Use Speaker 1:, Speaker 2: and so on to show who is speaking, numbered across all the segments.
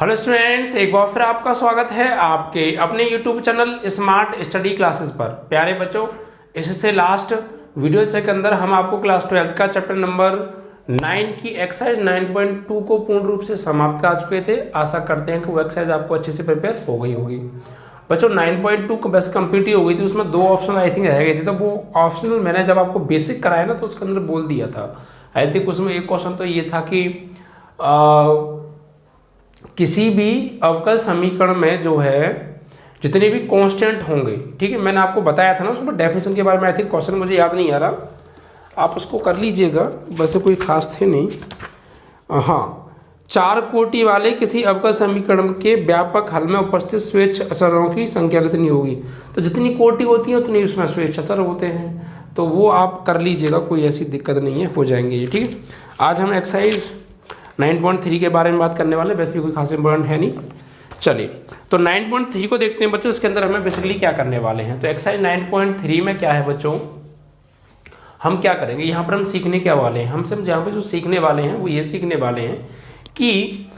Speaker 1: Hello students, एक बार फिर आपका स्वागत है आपके अपने YouTube channel smart study classes पर। प्यारे बच्चों, इससे लास्ट वीडियो के अंदर हम आपको क्लास 12 का चैप्टर नंबर 9 की एक्सरसाइज 9.2 को पूर्ण रूप से समाप्त कर चुके थे। आशा करते हैं कि वो एक्सरसाइज आपको अच्छे से प्रिपेयर हो गई होगी। बच्चों 9.2 को बस कंप्लीट ही हो गई थी, उसमें 2 ऑप्शन आई थिंक रह गए थे, तो वो ऑप्शनल मैंने जब आपको बेसिक कराया ना तो उसके अंदर बोल दिया था। आई थिंक उसमें एक क्वेश्चन तो ये था कि किसी भी अवकल समीकरण में जो है जितने भी कांस्टेंट होंगे, ठीक है, मैंने आपको बताया था ना उसमें डेफिनेशन के बारे में। आई थिंक क्वेश्चन मुझे याद नहीं आ रहा, आप उसको कर लीजिएगा, वैसे कोई खास थे नहीं। हाँ, 4 कोटि वाले किसी अवकल समीकरण के व्यापक हल में उपस्थित स्वेच्छ अचरों की संख्या कितनी होगी। तो जितनी कोटि होती है उतनी उसमें स्वेच्छ अचर होते हैं, तो वो आप कर लीजिएगा, कोई ऐसी दिक्कत नहीं है, हो जाएंगे ये। ठीक है, आज हम एक्सरसाइज 9.3 के बारे में बात करने वाले, वैसे भी कोई खास इंपॉर्टेंट है नहीं। चलिए, तो 9.3 को देखते हैं बच्चों। इसके अंदर हमें बेसिकली क्या करने वाले हैं, तो एक्सरसाइज 9.3 में क्या है बच्चों, हम क्या करेंगे यहाँ पर, हम सीखने क्या वाले हैं, हम सब यहाँ पे जो सीखने वाले हैं वो ये सीखने वाले हैं कि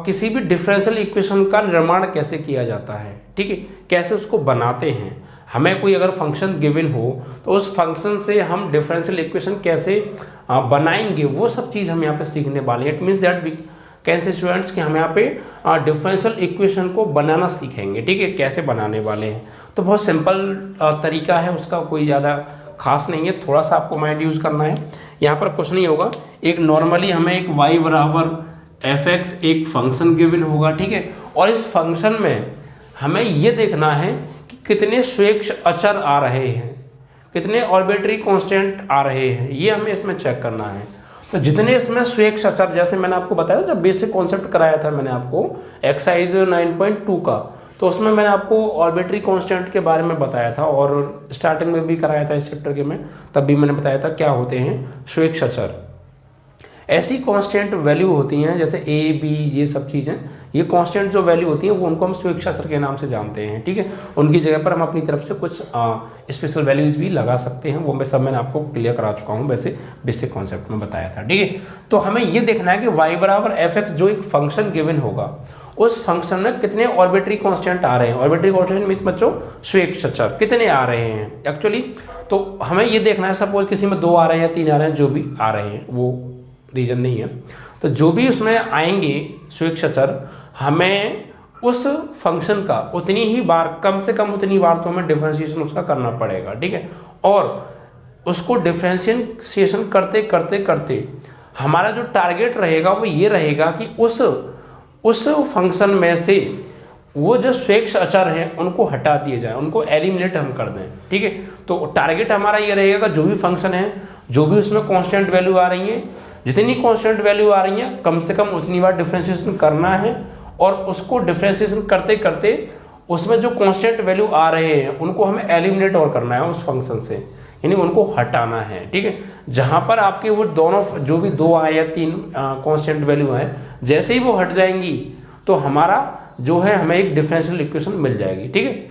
Speaker 1: किसी भी डिफरेंशियल इक्वेशन का निर्माण कैसे किया जाता है। ठीक है, कैसे उसको बनाते हैं। हमें कोई अगर फंक्शन गिवन हो तो उस फंक्शन से हम डिफरेंशियल इक्वेशन कैसे बनाएंगे, वो सब चीज़ हम यहाँ पे सीखने वाले हैं। It means that we can say students कि हम यहाँ पे डिफरेंशियल इक्वेशन को बनाना सीखेंगे। ठीक है, कैसे बनाने वाले हैं, तो बहुत सिंपल तरीका है उसका, कोई ज़्यादा खास नहीं है, थोड़ा सा आपको माइंड यूज़ करना है। यहाँ पर कुछ नहीं होगा, एक नॉर्मली हमें एक y बराबर fx एक फंक्शन गिवन होगा। ठीक है, और इस फंक्शन में हमें ये देखना है कि कितने स्वेच्छ अचर आ रहे हैं, कितने आर्बिट्रेरी कांस्टेंट आ रहे हैं, ये हमें इसमें चेक करना है। तो जितने इसमें स्वेच्छ अचर, जैसे मैंने आपको बताया जब बेसिक कॉन्सेप्ट कराया था मैंने आपको एक्सरसाइज 9.2 का, तो उसमें मैंने आपको आर्बिट्रेरी कांस्टेंट के बारे में बताया था, और स्टार्टिंग में भी कराया था इस चैप्टर के में, तब भी मैंने बताया था क्या होते हैं स्वेच्छ अचर। ऐसी कांस्टेंट वैल्यू होती हैं जैसे ए बी, ये सब चीज़ें, ये कांस्टेंट जो वैल्यू होती हैं वो उनको हम स्वेच्छ अचर के नाम से जानते हैं। ठीक है, उनकी जगह पर हम अपनी तरफ से कुछ स्पेशल वैल्यूज भी लगा सकते हैं, वो मैं सब मैंने आपको क्लियर करा चुका हूँ, वैसे बेसिक कॉन्सेप्ट में बताया था। ठीक है, तो हमें ये देखना है कि y बराबर fx जो एक फंक्शन गिवन होगा, उस फंक्शन में कितने आर्बिट्रेरी कांस्टेंट आ रहे हैं। आर्बिट्रेरी कांस्टेंट मींस बच्चों स्वेच्छ अचर कितने आ रहे हैं एक्चुअली। तो हमें ये देखना है, सपोज किसी में 2 आ रहे हैं या 3 आ रहे हैं, जो भी आ रहे हैं वो रीजन नहीं है, तो जो भी उसमें आएंगे स्वेच्छ अचर, हमें उस फंक्शन का उतनी ही बार, कम से कम उतनी बार तो हमें डिफरेंशिएशन उसका करना पड़ेगा। ठीक है, और उसको डिफरेंशिएशन करते करते करते हमारा जो टारगेट रहेगा वो ये रहेगा कि उस फंक्शन में से वो जो स्वेच्छ अचर हैं उनको हटा दिए जाए, उनको एलिमिनेट हम कर दें। ठीक है, तो टारगेट हमारा ये रहेगा कि जो भी फंक्शन है, जो भी उसमें कांस्टेंट वैल्यू आ रही है, जितनी कांस्टेंट वैल्यू आ रही है कम से कम उतनी बार डिफरेंशिएशन करना है, और उसको डिफरेंशिएशन करते करते उसमें जो कांस्टेंट वैल्यू आ रहे हैं उनको हमें एलिमिनेट और करना है उस फंक्शन से, यानी उनको हटाना है। ठीक है, जहाँ पर आपके वो दोनों जो भी 2 आए या 3 कांस्टेंट वैल्यू है, जैसे ही वो हट जाएंगी तो हमारा जो है हमें एक डिफरेंशियल इक्वेशन मिल जाएगी। ठीक है,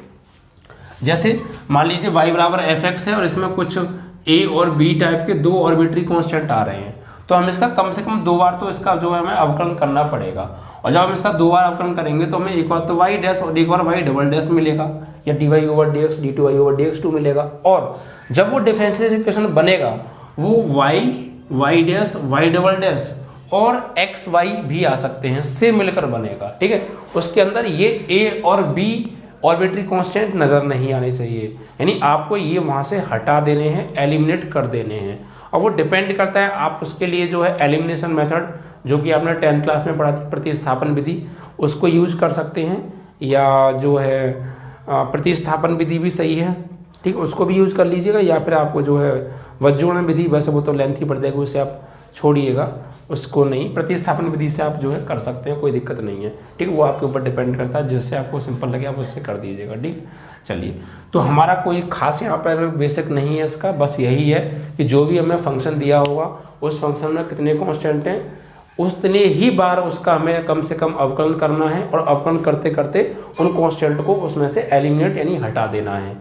Speaker 1: जैसे मान लीजिए y बराबर fx है और इसमें कुछ a और b टाइप के 2 आर्बिट्रेरी कांस्टेंट आ रहे हैं, तो हम इसका कम से कम 2 बार तो इसका जो है हमें अवकलन करना पड़ेगा। और जब हम इसका 2 बार अवकलन करेंगे तो हमें एक बार तो y डैश और एक बार y डबल डैश मिलेगा, या dy over dx dy over dx2 मिलेगा। और जब वो डिफरेंशियल इक्वेशन बनेगा वो y dash y double dash और x y भी आ सकते हैं, से मिलकर बनेगा। ठीक है, उसके अंदर ये a और b आर्बिट्रेरी कांस्टेंट नज़र नहीं आने चाहिए, यानी आपको ये वहाँ से हटा देने हैं, एलिमिनेट कर देने हैं। और वो डिपेंड करता है, आप उसके लिए जो है एलिमिनेशन मेथड जो कि आपने 10th क्लास में पढ़ा थी, प्रतिस्थापन विधि, उसको यूज कर सकते हैं, या जो है प्रतिस्थापन विधि भी सही है। ठीक, उसको भी यूज कर लीजिएगा, या फिर आपको जो है वज्रगुणन विधि, वैसे वो तो लेंथी पड़ जाएगी, उससे आप छोड़िएगा, उसको नहीं, प्रतिस्थापन विधि से आप जो है कर सकते हैं, कोई दिक्कत नहीं है। ठीक, वो आपके ऊपर डिपेंड करता है, जिससे आपको सिंपल लगे आप उससे कर दीजिएगा। ठीक, चलिए, तो हमारा कोई खास यहाँ पर बेसिक नहीं है इसका, बस यही है कि जो भी हमें फंक्शन दिया होगा उस फंक्शन में कितने कांस्टेंट हैं उतने ही बार उसका हमें कम से कम अवकलन करना है, और अवकलन करते करते उन कांस्टेंट को उसमें से एलिमिनेट यानी हटा देना है।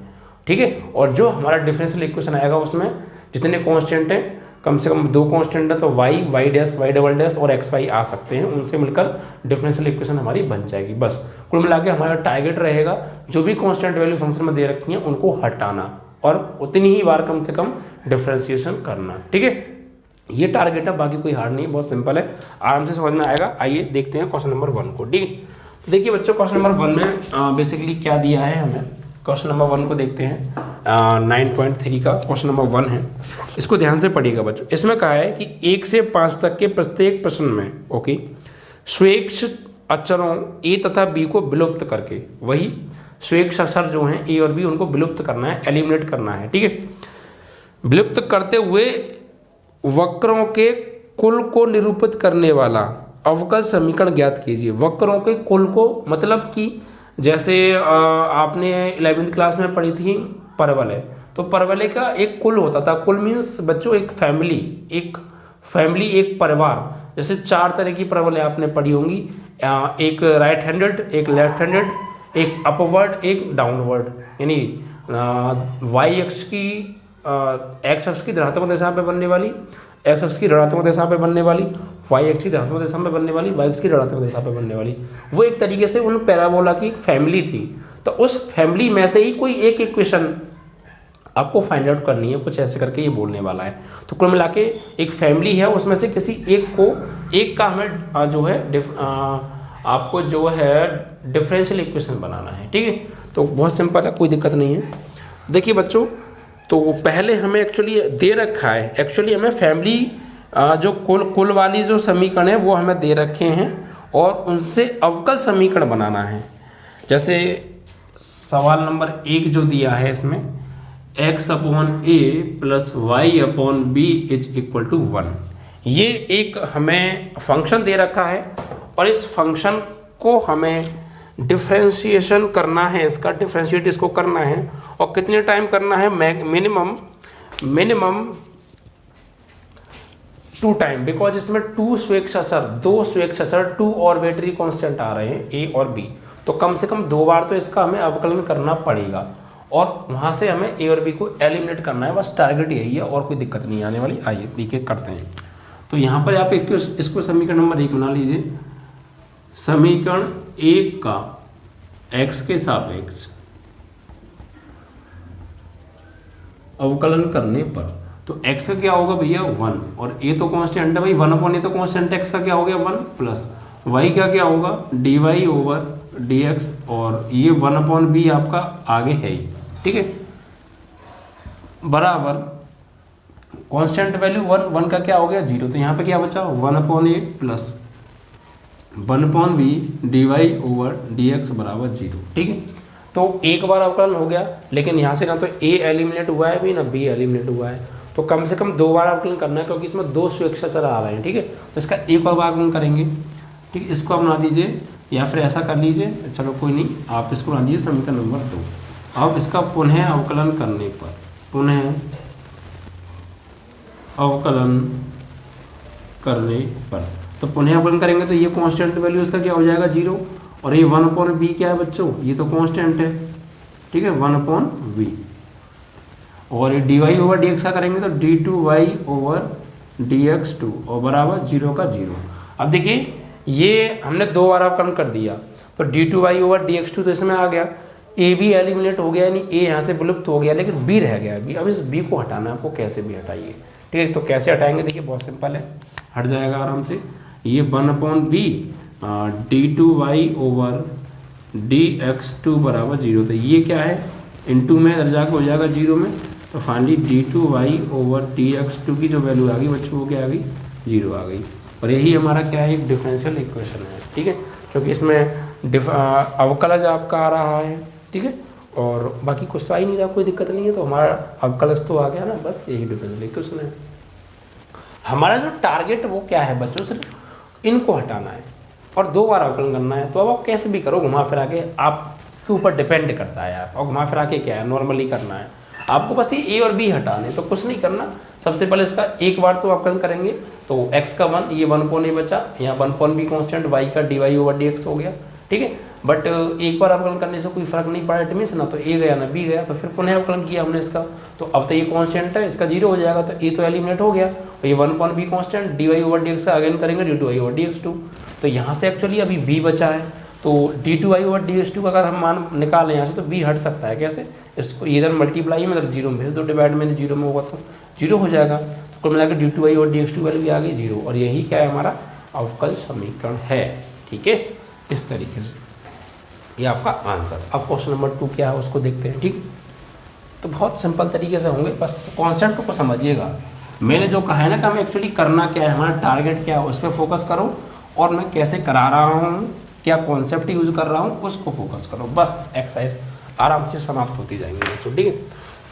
Speaker 1: ठीक है, और जो हमारा डिफरेंशियल इक्वेशन आएगा उसमें जितने कांस्टेंट हैं कम से कम 2 कांस्टेंट है तो y, y dash, y double dash और एक्स वाई आ सकते हैं, उनसे मिलकर डिफरेंशियल इक्वेशन हमारी बन जाएगी। बस कुल मिला के हमारा टारगेट रहेगा जो भी कांस्टेंट वैल्यू फंक्शन में दे रखी हैं उनको हटाना और उतनी ही बार कम से कम डिफरेंशिएशन करना। ठीक है, ये टारगेट है, बाकी कोई हार्ड नहीं, बहुत सिंपल है, आराम से समझ में आएगा। आइए देखते हैं क्वेश्चन नंबर 1 को। ठीक है, देखिए बच्चों क्वेश्चन नंबर 1 में बेसिकली क्या दिया है हमें। क्वेश्चन नंबर 1 को देखते हैं, 9.3 का क्वेश्चन नंबर 1 है, इसको ध्यान से पढ़िएगा बच्चों। इसमें कहा है कि 1 से 5 तक के प्रत्येक प्रश्न में ओके स्वेच्छ अक्षरों ए तथा बी को विलुप्त करके, वही स्वेच्छ अक्षर जो हैं ए और बी उनको विलुप्त करना है, एलिमिनेट करना है। ठीक है, विलुप्त करते हुए वक्रों के कुल को निरूपित करने वाला अवकल समीकरण ज्ञात कीजिए। वक्रों के कुल को मतलब कि जैसे आपने 11वीं क्लास में पढ़ी थी परवलय, तो परवलय का एक कुल होता था। कुल मीन्स बच्चों एक फैमिली, एक परिवार। जैसे 4 तरह की परवलय आपने पढ़ी होंगी, एक राइट हैंडेड, एक लेफ्ट हैंडेड, एक अपवर्ड, एक डाउनवर्ड, यानी वाई अक्ष की एक्स अक्ष की धनात्मक दिशा पे बनने वाली, एक्स अक्ष की ऋणात्मक दिशा पे बनने वाली, वाई अक्ष की धनात्मक दिशा में बनने वाली, वाई अक्ष की ऋणात्मक दिशा पे बनने वाली। वो एक तरीके से उन पैराबोला की एक फैमिली थी। तो उस फैमिली में से ही कोई एक इक्वेशन आपको फाइंड आउट करनी है, कुछ ऐसे करके ये बोलने वाला है। तो कुल मिला के एक फैमिली है, उसमें से किसी एक का हमें जो है आपको जो है डिफरेंशियल इक्वेशन बनाना है। ठीक है, तो बहुत सिंपल है, कोई दिक्कत नहीं है। देखिए बच्चों, तो पहले हमें एक्चुअली दे रखा है, एक्चुअली हमें फैमिली जो कुल वाली जो समीकरण है वो हमें दे रखे हैं और उनसे अवकल समीकरण बनाना है। जैसे सवाल नंबर 1 जो दिया है इसमें x upon a plus y upon b is equal to 1, ये एक हमें फंक्शन दे रखा है और इस फंक्शन को हमें डिफरेंशिएशन करना है, इसका डिफरेंशिएट इसको करना है और कितने टाइम करना है, मिनिमम 2 टाइम, बिकॉज इसमें 2 स्वेच्छ अक्षर 2 आर्बिट्रेरी कांस्टेंट आ रहे हैं ए और बी, तो कम से कम 2 बार तो इसका हमें अवकलन करना पड़ेगा और वहां से हमें ए और बी को एलिमिनेट करना है। बस टारगेट यही है और कोई दिक्कत नहीं आने वाली। आइए देखिए करते हैं। तो यहाँ पर आप इसको समीकरण नंबर 1 बना लीजिए। समीकरण 1 का x के सापेक्ष अवकलन करने पर तो x का क्या होगा भैया 1 और a तो कांस्टेंट है भाई, 1 अपॉन a तो कांस्टेंट, x का क्या हो गया 1 प्लस y का क्या होगा dy ओवर dx और ये 1 अपॉन b आपका आगे है ही। ठीक है, बराबर कांस्टेंट वैल्यू 1 का क्या हो गया 0, तो यहाँ पे क्या बचा 1 upon a plus 1 upon b d y over d x बराबर 0। ठीक है, तो एक बार अवकलन हो गया, लेकिन यहाँ से ना तो a एलिमिनेट हुआ है भी ना b एलिमिनेट हुआ है, तो कम से कम 2 बार अवकलन करना है क्योंकि इसमें 2 स्वेच्छ अक्षर आ रहे हैं। ठीक है, तो इसका एक और बार अवकलन करेंगे। ठीक है, इसको आप बना दीजिए या फिर ऐसा कर लीजिए, चलो कोई नहीं, आप इसको बना दीजिए समीकरण नंबर 2। अब इसका पुनः अवकलन करने पर, पुनः अवकलन करने पर, तो पुनः अवकलन करेंगे तो ये कांस्टेंट वैल्यू इसका क्या हो जाएगा 0 और ये 1 अपॉन बी क्या है बच्चों, ये तो कांस्टेंट है। ठीक है, 1 अपॉन बी और ये d y over d x का करेंगे तो d two y over d x 2 और बराबर 0 का 0। अब देखिए ये हमने 2 बार अवकलन कर दिया तो d two y over d x 2 तो इसमें आ गया, ए भी एलिमिनेट हो गया, यानी ए यहाँ से विलुप्त हो गया, लेकिन बी रह गया अभी। अब इस बी को हटाना है आपको, कैसे भी हटाइए। ठीक है, तो कैसे हटाएंगे देखिए बहुत सिंपल है, हट जाएगा आराम से। ये 1 upon b d two y over d x 2 बराबर 0, तो ये क्या है इनटू में इधर जाकर हो जाएगा 0 में, तो finally d two y over d x 2 की जो वैल्यू आ गई बच्चों वो क्या आ गई 0 आ गई। और यही हमारा क्या है एक डिफरेंशियल इक्वेशन है। ठीक है, क्योंकि इसमें अवकलज आपका आ रहा है। ठीक है, और बाकी कुछ तो आ ही नहीं रहा, कोई दिक्कत नहीं है, तो हमारा अवकलज तो आ गया ना, बस यही डिफरेंशियल इक्वेशन है। हमारा जो टारगेट वो क्या है बच्चों, सिर्फ इनको हटाना है और 2 बार अवकलन करना है। तो अब आप कैसे भी करो, घुमा फिरा के आपके ऊपर डिपेंड करता है यार, और घुमा फिरा के क्या है नॉर्मली करना है आपको, बस ये ए और बी हटाने, तो कुछ नहीं करना। सबसे पहले इसका एक बार तो अवकलन करेंगे, तो x का 1, ये 1 अपॉन ए बचा, यहाँ 1 अपॉन बी कॉन्स्टेंट, y का d y over d x हो गया। ठीक है, बट एक बार अवकलन करने से कोई फर्क नहीं पड़ा, इट मीन्स ना तो ए गया ना बी गया, तो फिर पुनः अवकलन किया हमने इसका, तो अब तो ये कांस्टेंट है, इसका 0 हो जाएगा, तो ए तो एलिमिनेट हो गया, और ये 1/b कांस्टेंट, dy/dx से अगेन करेंगे d2i/dx2, तो यहाँ से एक्चुअली अभी b बचा है, तो d2i/dx2 का अगर हम मान निकालें यहाँ से तो b हट सकता है, कैसे, इसको इधर मल्टीप्लाई में इधर 0 में भेज दो, डिवाइड में 0 में होगा तो 0 हो जाएगा, तो कुल मिलाकर d2i/dx2 वैल्यू भी आ गई 0, और यही क्या है हमारा अवकल समीकरण है। ठीक है, इस तरीके से ये आपका आंसर। अब क्वेश्चन नंबर 2 क्या है उसको देखते हैं। ठीक, तो बहुत सिंपल तरीके से होंगे, बस कॉन्सेप्ट को समझिएगा। मैंने जो कहा है ना कि हमें एक्चुअली करना क्या है, हमारा टारगेट क्या है, उस पर फोकस करो, और मैं कैसे करा रहा हूँ, क्या कॉन्सेप्ट यूज कर रहा हूँ, उसको फोकस करो, बस एक्सरसाइज आराम से समाप्त होती जाएंगी बच्चों। ठीक है,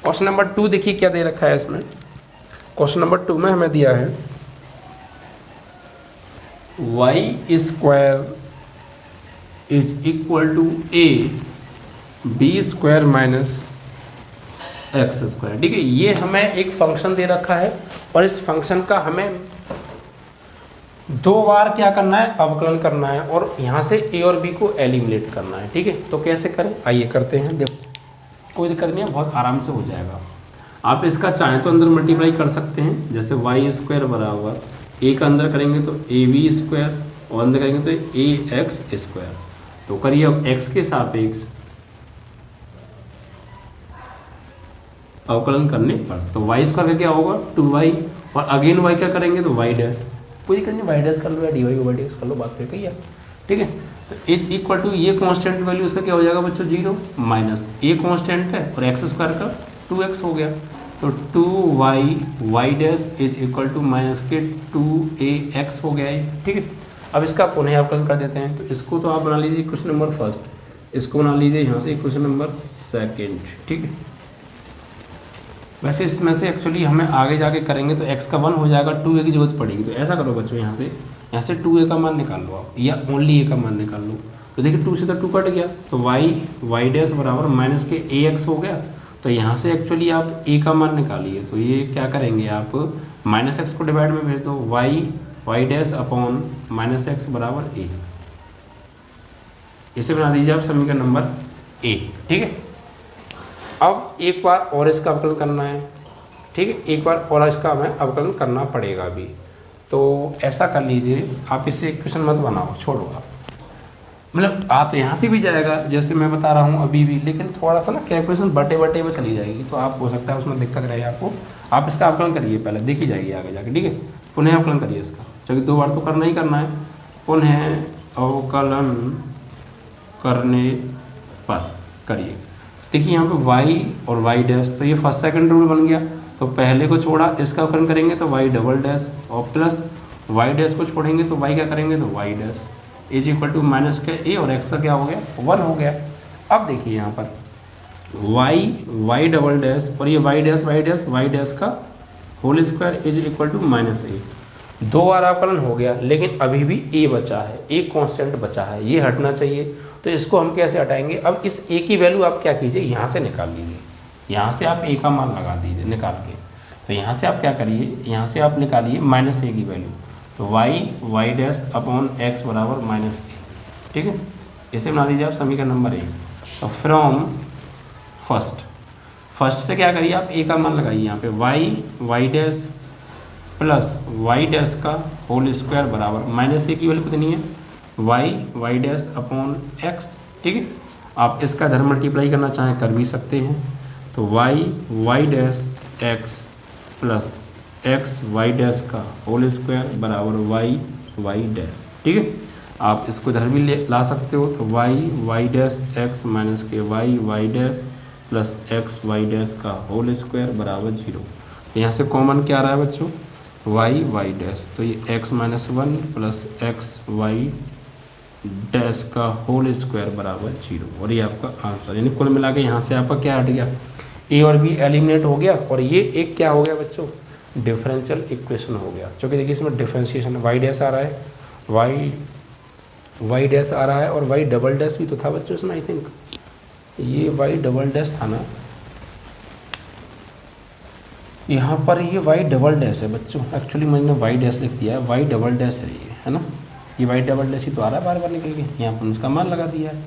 Speaker 1: क्वेश्चन नंबर 2 देखिए क्या दे रखा है इसमें। क्वेश्चन नंबर 2 में हमें दिया है y² is equal to ab² minus x²। ठीक है, ये हमें एक फंक्शन दे रखा है, और इस फंक्शन का हमें 2 बार क्या करना है, अवकलन करना है, और यहाँ से a और b को एलिमिनेट करना है। ठीक है, तो कैसे करें, आइए करते हैं। देखो कोई दिक्कत नहीं है, बहुत आराम से हो जाएगा। आप इसका चाहें तो अंदर मल्टीप्लाई कर सकते हैं, जैसे y² बराबर a का अंदर करेंगे तो ab², और अंदर करेंगे तो ax²। तो करिए अब x के सापेक्ष अवकलन करने पर, तो y² का क्या होगा 2y, और अगेन y क्या करेंगे तो y डैश, कोई दिक्कत नहीं, y डैश कर लो या dy/dx कर लो, बात फिर कही है। ठीक है, तो एच इक्वल टू ये कांस्टेंट वैल्यू इसका क्या हो जाएगा बच्चों 0 माइनस ए कांस्टेंट है, और x² का 2x हो गया, तो 2y dash is equal to minus k 2ax हो गया है। ठीक है, अब इसका पुनः अवकलन कर देते हैं, तो इसको तो आप बना लीजिए क्वेश्चन नंबर फर्स्ट, इसको बना लीजिए यहाँ से क्वेश्चन नंबर सेकेंड। ठीक है, वैसे इसमें से एक्चुअली हमें आगे जाके करेंगे तो x का 1 हो जाएगा, 2a की जरूरत पड़ेगी, तो ऐसा करो बच्चों यहाँ से 2a का मान निकाल लो आप, या ओनली a का मान निकाल लो, तो देखिए 2 से तो 2 कट गया, तो y डैश बराबर माइनस के ax हो गया, तो यहाँ से एक्चुअली आप a का मान निकालिए, तो ये क्या करेंगे आप माइनस एक्स को डिवाइड में भेज दो, y dash upon minus x बराबर a, इसे बना दीजिए आप समीकरण नंबर a। ठीक है, अब एक बार और इसका अवकलन करना है। ठीक है, एक बार और इसका हमें अवकलन करना पड़ेगा अभी, तो ऐसा कर लीजिए, आप इससे क्वेश्चन मत बनाओ, छोड़ो आप, मतलब आ तो यहाँ से भी जाएगा जैसे मैं बता रहा हूँ अभी भी, लेकिन थोड़ा सा ना कैलकुलेशन बटे में चली जाएगी, तो आप हो सकता है उसमें दिक्कत रहे आपको। आप इसका अवकलन करिए, पहले देखी जाएगी आगे जाके। ठीक है, पुनः अवकलन करिए इसका, क्योंकि 2 बार तो करना ही करना है। पुनः अवकलन करने पर करिए, देखिए यहाँ पे y और y डैश, तो ये फर्स्ट सेकंड रूल बन गया, तो पहले को छोड़ा, इसका अवकलन करेंगे तो y डबल डैश, और प्लस y डैश को छोड़ेंगे तो y क्या करेंगे तो y dash is equal to minus k a, और x का क्या हो गया 1 हो गया। अब देखिए यहाँ पर y डबल डैश, और ये y डैश का whole square is equal to minus a, 2 बार अवकलन हो गया, लेकिन अभी भी a बचा है, एक कांस्टेंट बचा है, ये हटना चाहिए, तो इसको हम कैसे हटाएंगे। अब इस a की वैल्यू आप क्या कीजिए, यहाँ से निकाल लीजिए, यहाँ से आप a का मान लगा दीजिए निकाल के, तो यहाँ से आप क्या करिए, यहाँ से आप निकालिए माइनस a की वैल्यू, तो y डैश अपॉन x बराबर माइनस a। ठीक है, इसे बना दीजिए आप समीकरण नंबर 1। तो फ्रॉम फर्स्ट से क्या करिए आप a का मान लगाइए, यहाँ पे y dash plus y dash का होल स्क्वायर बराबर माइनस a की वैल्यू कितनी है y डैश अपॉन x। ठीक है, आप इसका इधर मल्टीप्लाई करना चाहें कर भी सकते हैं, तो y dash x plus y dash का होल स्क्वायर बराबर y डैश। ठीक है, आप इसको इधर भी ला सकते हो, तो y डैश x माइनस के y dash plus y dash का होल स्क्वायर बराबर 0। तो यहाँ से कॉमन क्या आ रहा है बच्चों y डैश, तो ये x minus 1 plus y dash का होल स्क्वायर बराबर 0, और ये आपका आंसर, यानी कुल मिला के यहाँ से आपका क्या हट गया, a और b एलिमिनेट हो गया, और ये एक क्या हो गया बच्चों डिफरेंशियल इक्वेशन हो गया। क्योंकि देखिए इसमें डिफरेंशिएशन y डैश आ रहा है, y डैश आ रहा है, और y डबल डैश भी तो था बच्चों इसमें, आई थिंक ये y डबल डैश था ना, यहाँ पर ये y डबल डैश है बच्चों, एक्चुअली मैंने y डैश लिख दिया है, y डबल डैश है ये, है ना, ये y डबल डैश ही तो आ रहा है बार बार निकल के, यहाँ पर उसका मान लगा दिया है।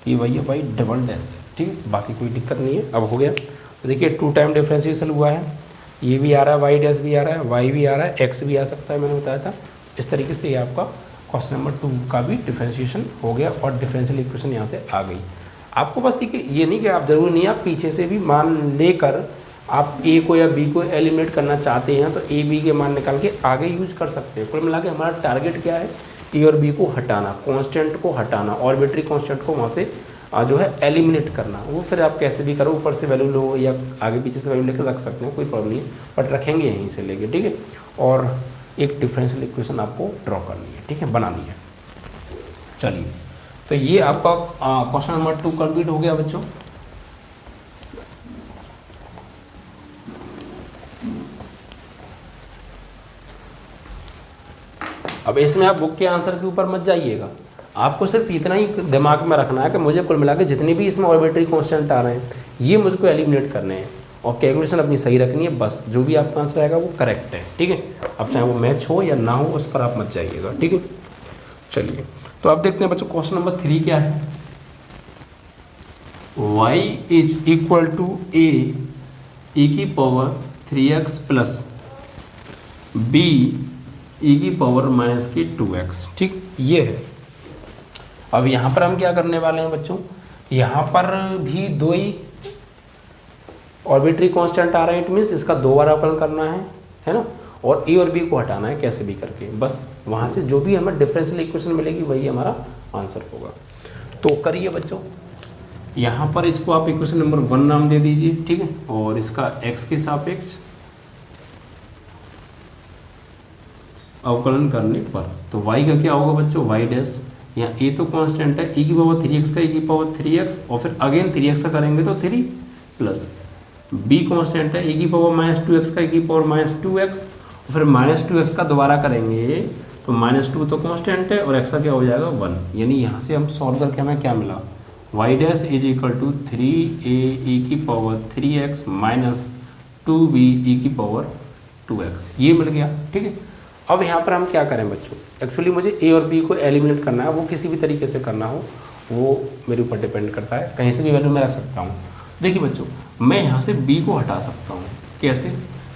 Speaker 1: तो ये वही है भाई डबल डैश है, ठीक है, बाकी कोई दिक्कत नहीं है। अब हो गया, तो देखिए 2 टाइम डिफ्रेंशिएशन हुआ है, ये भी आ रहा है, वाई डैश भी आ रहा है, वाई भी आ रहा है, एक्स भी आ सकता है, मैंने बताया था। इस तरीके से ये आपका क्वेश्चन नंबर 2 का भी डिफ्रेंशिएशन हो गया और डिफरेंशियल इक्वेशन यहाँ से आ गई। आपको बस देखिए ये नहीं कि आप जरूरी नहीं, आप पीछे से भी मान लेकर आप ए को या बी को एलिमिनेट करना चाहते हैं तो ए बी के मान निकाल के आगे यूज कर सकते हैं। कुल मिला के हमारा टारगेट क्या है, ए और बी को हटाना, कांस्टेंट को हटाना, आर्बिट्री कांस्टेंट को वहाँ से जो है एलिमिनेट करना। वो फिर आप कैसे भी करो, ऊपर से वैल्यू लो या आगे पीछे से वैल्यू लेकर रख सकते हैं, कोई प्रॉब्लम नहीं है, बट रखेंगे यहीं से लेके, ठीक है। और एक डिफरेंशियल इक्वेशन आपको ड्रॉ करनी है, ठीक है, बनानी है। चलिए, तो ये आपका क्वेश्चन नंबर 2 कंप्लीट हो गया बच्चों। अब इसमें आप बुक के आंसर के ऊपर मत जाइएगा, आपको सिर्फ इतना ही दिमाग में रखना है कि मुझे कुल मिला के जितने भी इसमें आर्बिट्री कांस्टेंट आ रहे हैं ये मुझको एलिमिनेट करने हैं और कैलकुलेशन अपनी सही रखनी है, बस जो भी आपका आंसर आएगा वो करेक्ट है, ठीक है। अब चाहे वो मैच हो या ना हो उस पर आप मत जाइएगा, ठीक है। चलिए, तो अब देखते हैं बच्चों क्वेश्चन नंबर 3 क्या है। y इज इक्वल टू ए की power 3x plus B e की पावर माइनस की 2x, ठीक, ये है। अब यहाँ पर हम क्या करने वाले हैं बच्चों, यहाँ पर भी 2 ही आर्बिट्री कांस्टेंट आ रहे हैं, इट मीन्स इसका 2 बार अवकलन करना है ना, और ए और बी को हटाना है कैसे भी करके, बस वहाँ से जो भी हमें डिफरेंशियल इक्वेशन मिलेगी वही हमारा आंसर होगा। तो करिए बच्चों, यहाँ पर इसको आप इक्वेशन नंबर 1 नाम दे दीजिए, ठीक है, और इसका x के सापेक्ष अवकलन करने पर तो y का क्या होगा बच्चों, y डैश, यहाँ a तो कांस्टेंट है, e की पावर 3x का e की पावर 3x और फिर अगेन 3x का करेंगे तो 3 प्लस b कांस्टेंट है, e की पावर माइनस 2x का e की पावर माइनस 2x और फिर माइनस 2x का दोबारा करेंगे तो -2 तो कांस्टेंट है और x का क्या हो जाएगा 1, यानी यहाँ से हम सॉल्व करके हमें क्या मिला, y dash is equal to 3a e की power 3x minus 2b e की पावर 2x, ये मिल गया, ठीक है। अब यहाँ पर हम क्या करें बच्चों, एक्चुअली मुझे ए और बी को एलिमिनेट करना है, वो किसी भी तरीके से करना हो वो मेरे ऊपर डिपेंड करता है, कहीं से भी वैल्यू मैं रख सकता हूँ। देखिए बच्चों, मैं यहाँ से b को हटा सकता हूँ, कैसे,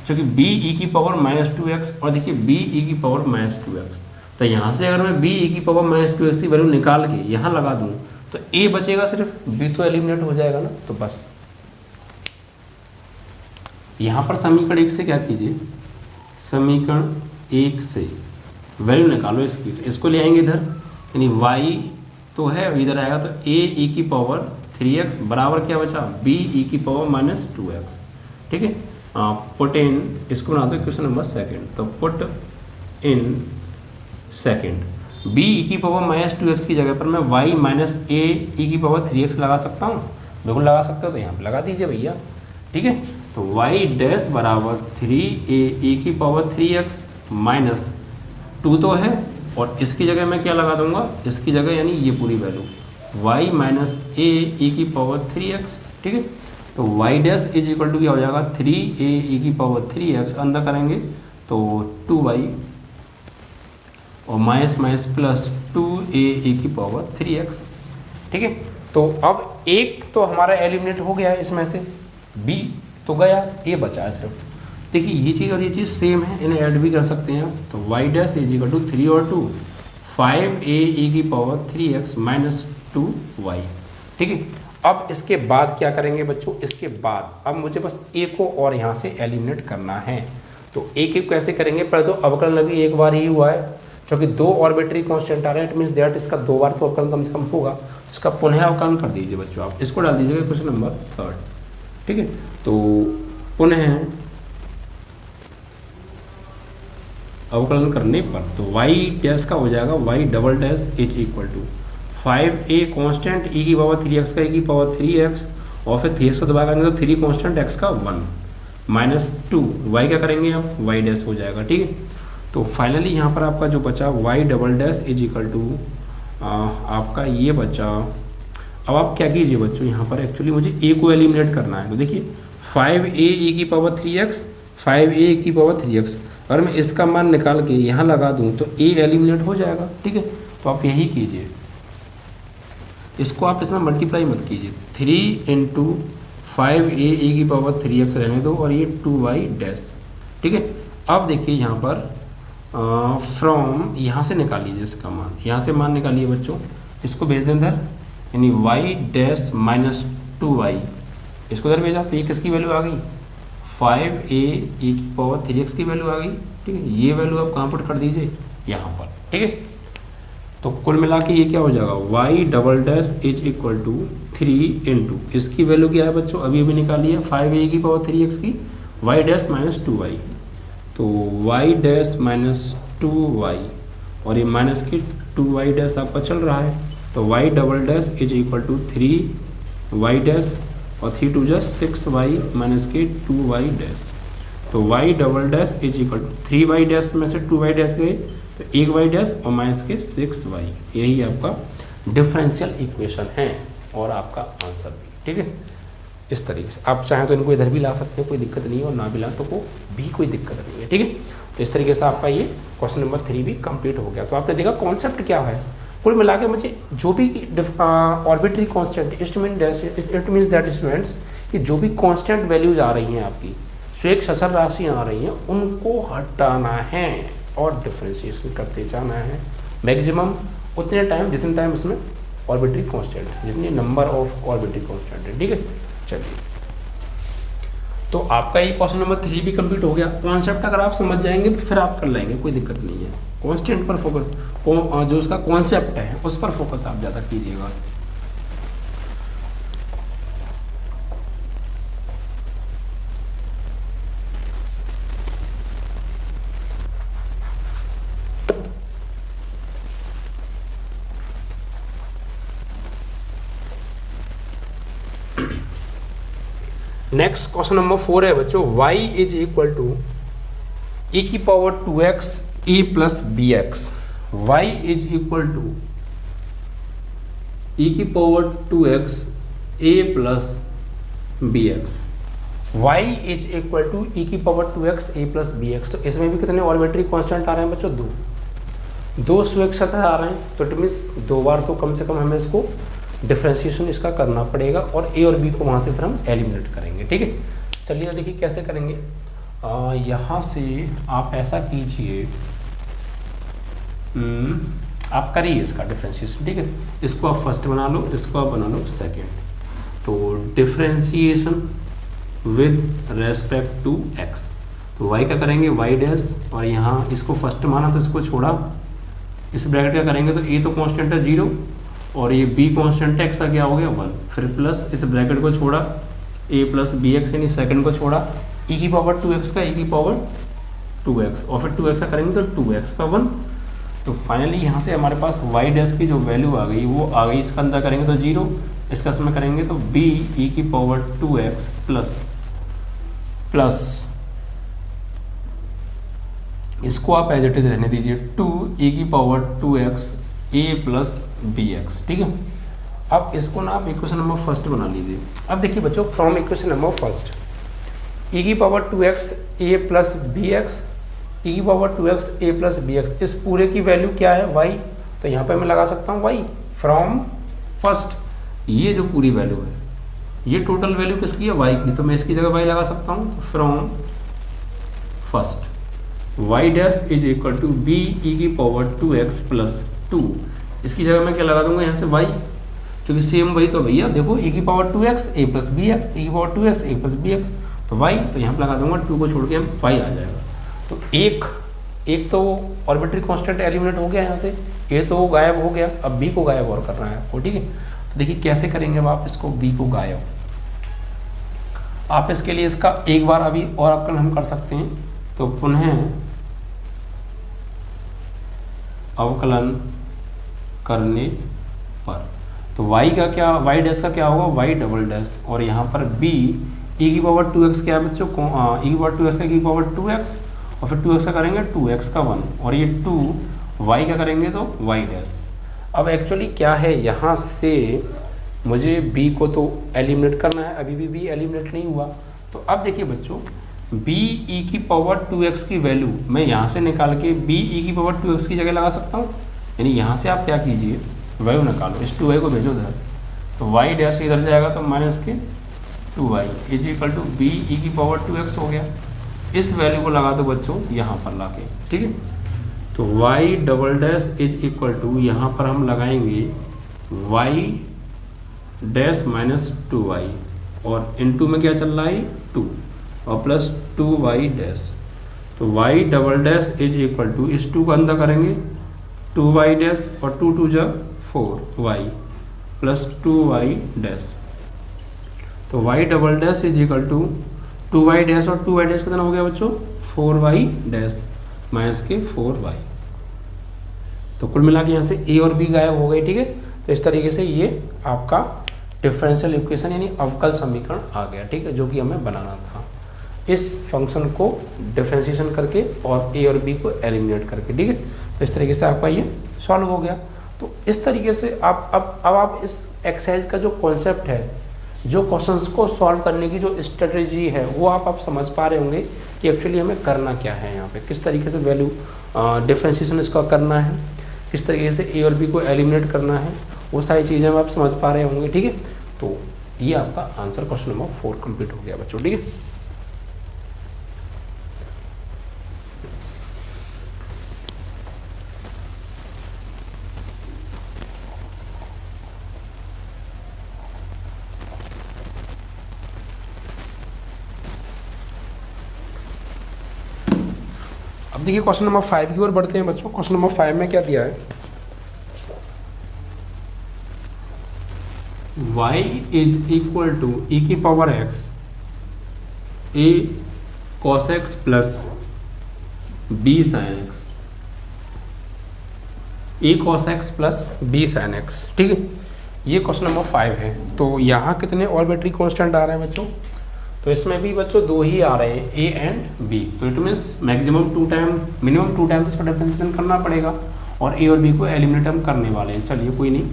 Speaker 1: क्योंकि b e की पावर माइनस 2x और देखिए b e की पावर माइनस 2x, तो यहाँ से अगर मैं b e की पावर माइनस 2x की वैल्यू निकाल के यहाँ लगा दूँ तो a बचेगा सिर्फ, b तो एलिमिनेट हो जाएगा ना। तो बस यहाँ पर समीकरण 1 से क्या कीजिए, समीकरण 1 से वैल्यू निकालो इसकी, इसको ले आएंगे इधर, यानी y तो है इधर आएगा तो a e की पावर 3x बराबर क्या बचा, b e की पावर माइनस 2x, ठीक है। पुट इन, इसको बना दो क्वेश्चन नंबर 2, तो put in second, b e की पावर माइनस 2x की जगह पर मैं y माइनस a e की पावर 3x लगा सकता हूँ, बिल्कुल लगा सकते हो, तो यहाँ पर लगा दीजिए भैया, ठीक है। तो y डैश बराबर 3a e की पावर 3x माइनस 2 तो है और इसकी जगह मैं क्या लगा दूंगा, इसकी जगह यानी ये पूरी value y minus a e की पावर 3x, ठीक है। तो y dash is equal to क्या हो जाएगा, 3a e की पावर 3x, अंदर करेंगे तो 2y और minus minus plus 2a e की पावर 3x, ठीक है। तो अब एक तो हमारा एलिमिनेट हो गया इसमें से, b तो गया, a बचा है सिर्फ। देखिए ये चीज़ और ये चीज़ सेम है, इन्हें ऐड भी कर सकते हैं, तो y dash is equal to 3 और 2 5a e की पावर 3x माइनस 2y, ठीक है। अब इसके बाद क्या करेंगे बच्चों, इसके बाद अब मुझे बस a को और यहाँ से एलिमिनेट करना है। तो a को कैसे करेंगे, पर तो अवकलन अभी एक बार ही हुआ है, क्योंकि 2 आर्बिट्री कांस्टेंट आ रहे हैं, इट मीन्स दैट इसका 2 बार तो अवकलन कम से कम होगा, इसका पुनः अवकलन कर दीजिए बच्चों, आप इसको डाल दीजिएगा क्वेश्चन नंबर 3, ठीक है। तो पुनः अवकलन करने पर तो y डैश का हो जाएगा y double dash is equal to 5a constant e की पावर 3x का e की पावर 3x और फिर 3x को दोबारा करेंगे तो 3 कांस्टेंट x का 1 माइनस 2 y क्या करेंगे आप, y डैश हो जाएगा, ठीक है। तो फाइनली यहाँ पर आपका जो बचा y double dash is equal to आपका ये बचा। अब आप क्या कीजिए बच्चों, यहाँ पर एक्चुअली मुझे a को एलिमिनेट करना है, तो देखिए 5a e की पावर 3x 5a e की पावर 3x, अगर मैं इसका मान निकाल के यहाँ लगा दूँ तो a एलिमिनेट हो जाएगा, ठीक है। तो आप यही कीजिए, इसको आप इसमें मल्टीप्लाई मत कीजिए, 3 इंटू 5a e की पावर 3x रहने दो और ये 2y डैश, ठीक है। अब देखिए यहाँ पर फ्रॉम यहाँ से निकाल लीजिए इसका मान, यहाँ से मान निकालिए बच्चों, इसको भेज दें इधर, यानी y डैश माइनस 2y, इसको इधर भेजा तो ये किसकी वैल्यू आ गई, 5a e की पावर 3x की वैल्यू आ गई, ठीक है। ये वैल्यू आप कहाँ पुट कर दीजिए, यहाँ पर, ठीक है। तो कुल मिला के ये क्या हो जाएगा, y double dash is equal to 3 into इसकी वैल्यू क्या है बच्चों, अभी अभी निकाली है 5a की पावर 3x की, y डैश माइनस 2y, तो y डैश माइनस 2y और ये माइनस की 2y डैश आपका चल रहा है, तो y double dash is equal to 3y dash और 3 2 जा 6y माइनस के 2y डैश, तो y double dash is equal to 3y dash में से 2y डैश गए तो 1y डैश और माइनस के 6y, यही आपका डिफरेंशियल इक्वेशन है और आपका आंसर भी, ठीक है। इस तरीके से आप चाहें तो इनको इधर भी ला सकते हैं, कोई दिक्कत नहीं है, और ना भी ला तो को भी कोई दिक्कत नहीं है, ठीक है। तो इस तरीके से आपका ये क्वेश्चन नंबर 3 भी कंप्लीट हो गया। तो आपने देखा कॉन्सेप्ट क्या है, कुल मिला के मुझे जो भी arbitrary constant it means that students कि जो भी कांस्टेंट वैल्यूज आ रही हैं आपकी, जो एक सचर राशि आ रही हैं, उनको हटाना है और डिफरेंशिएशन करते जाना है मैक्सिमम उतने टाइम जितने टाइम उसमें ऑर्बिटरी कांस्टेंट है, जितनी नंबर ऑफ ऑर्बिटरी कांस्टेंट है, ठीक है। चलिए, तो आपका ये क्वेश्चन नंबर 3 भी कंप्लीट हो गया। कॉन्सेप्ट अगर आप समझ जाएंगे तो फिर आप कर लेंगे, कोई दिक्कत नहीं है। कांस्टेंट पर फोकस, जो उसका कॉन्सेप्ट है उस पर फोकस आप ज़्यादा कीजिएगा। नेक्स्ट क्वेश्चन नंबर 4 है बच्चों, y is equal to e की power 2x a plus B x. Y is equal to e की power 2x a plus B x. Y is equal to e की power 2x a plus B x. तो इसमें भी कितने arbitrary constant आ रहे हैं बच्चों, दो स्वेच्छा से आ रहे हैं, तो इट मीन्स 2 बार तो कम से कम हमें इसको डिफ्रेंशिएशन इसका करना पड़ेगा और ए और बी को वहाँ से फिर हम एलिमिनेट करेंगे, ठीक है। चलिए देखिए कैसे करेंगे। यहाँ से आप ऐसा कीजिए, आप करिए इसका डिफ्रेंशिएशन, ठीक है। इसको आप फर्स्ट बना लो, इसको आप बना लो सेकेंड। तो differentiation with respect to x, तो वाई का करेंगे वाई डैश, और यहाँ इसको फर्स्ट माना तो इसको छोड़ा, इस ब्रैकेट का करेंगे तो ए तो कांस्टेंट है 0 और ये बी कांस्टेंट है, एक्स का क्या हो गया 1, फिर प्लस इस ब्रैकेट को छोड़ा ए प्लस बी एक्स, यानी सेकंड को छोड़ा ई की पावर 2x का ई की पावर 2x, और फिर 2x का करेंगे तो 2x का 1। तो फाइनली यहाँ से हमारे पास वाई डैश की जो वैल्यू आ गई वो आ गई, इसका अंदर करेंगे तो 0, इसका इसमें करेंगे तो b ई की पावर 2x प्लस इसको आप एज इट इज रहने दीजिए 2 ई की power 2x a plus B x, ठीक है। अब इसको ना आप इक्वेशन नंबर फर्स्ट बना लीजिए। अब देखिए बच्चों, from equation number first e की power 2x a plus B X, e की power 2x a plus B X, इस पूरे की वैल्यू क्या है y, तो यहाँ पे मैं लगा सकता हूँ y फ्रॉम फर्स्ट। ये जो पूरी वैल्यू है, ये टोटल वैल्यू किसकी है y की, तो मैं इसकी जगह y लगा सकता हूँ, तो from first y dash is equal to b e की पावर 2x प्लस 2, इसकी जगह मैं क्या लगा दूंगा यहाँ से y, क्योंकि सेम वही तो भैया देखो e की power 2x a plus B x, e की power 2x a plus B x, तो y, तो यहाँ पे लगा दूंगा 2 को छोड़ के हम y आ जाएगा। तो एक तो ऑर्बिटरी कांस्टेंट एलिमिनेट हो गया यहाँ से, a तो गायब हो गया, अब b को गायब और करना है आपको, ठीक है। तो देखिए कैसे करेंगे अब आप इसको b को गायब, आप इसके लिए इसका एक बार अभी और अवकलन हम कर सकते हैं, तो पुनः अवकलन करने पर तो y का क्या, y डैश का क्या होगा y डबल डैश, और यहाँ पर b e की पावर 2x क्या है बच्चों, e की पावर 2x का e की पावर 2x, और फिर 2x का करेंगे 2x का 1, और ये 2 y का करेंगे तो y डैश। अब एक्चुअली क्या है, यहाँ से मुझे b को तो एलिमिनेट करना है, अभी भी b एलिमिनेट नहीं हुआ। तो अब देखिए बच्चों, b e की पावर 2x की वैल्यू मैं यहाँ से निकाल के b e की पावर 2x की जगह लगा सकता हूँ, यानी यहाँ से आप क्या कीजिए, वैल्यू निकालो, इस 2y को भेजो उधर, तो y डैश इधर जाएगा तो माइनस के 2y is equal to b e की पावर 2x हो गया। इस वैल्यू को लगा दो बच्चों यहाँ पर ला के, ठीक है। तो y double dash is equal to यहाँ पर हम लगाएंगे y डैश माइनस 2y और इनटू में क्या चल रहा है 2 और प्लस 2y डैश। तो y double dash is equal to इस 2 को अंदर करेंगे 2y डैश और 2 2 जा 4y प्लस 2y डैश। तो y double dash is equal to 2y dash और 2y डैश कितना हो गया बच्चों 4y डैश माइनस के 4y। तो कुल मिला के यहाँ से a और b गायब हो गए, ठीक है। तो इस तरीके से ये आपका डिफरेंशियल इक्वेशन यानी अवकल समीकरण आ गया, ठीक है, जो कि हमें बनाना था इस फंक्शन को डिफरेंशिएशन करके और a और b को एलिमिनेट करके, ठीक है। तो इस तरीके से आपका ये सॉल्व हो गया। तो इस तरीके से आप अब आप इस एक्सरसाइज का जो कॉन्सेप्ट है, जो क्वेश्चंस को सॉल्व करने की जो स्ट्रेटजी है, वो आप समझ पा रहे होंगे कि एक्चुअली हमें करना क्या है यहाँ पे, किस तरीके से वैल्यू डिफरेंशिएशन इसका करना है, किस तरीके से a और b को एलिमिनेट करना है, वो सारी चीज़ें आप समझ पा रहे होंगे, ठीक है। तो ये आपका आंसर क्वेश्चन नंबर 4 कंप्लीट हो गया बच्चों, ठीक है। अब देखिए क्वेश्चन नंबर 5 की ओर बढ़ते हैं बच्चों। क्वेश्चन नंबर 5 में क्या दिया है, y इज इक्वल टू ई की power x a cos x plus b sin x, a cos x plus b sin x, ठीक है। ये क्वेश्चन नंबर 5 है। तो यहाँ कितने ऑर्बिटरी कांस्टेंट आ रहे हैं बच्चों, तो इसमें भी बच्चों 2 ही आ रहे हैं a एंड b। तो it means maximum 2 time minimum 2 time तो इसका डिफरेंशिएशन करना पड़ेगा और a और b को एलिमिनेट हम करने वाले हैं। चलिए कोई नहीं,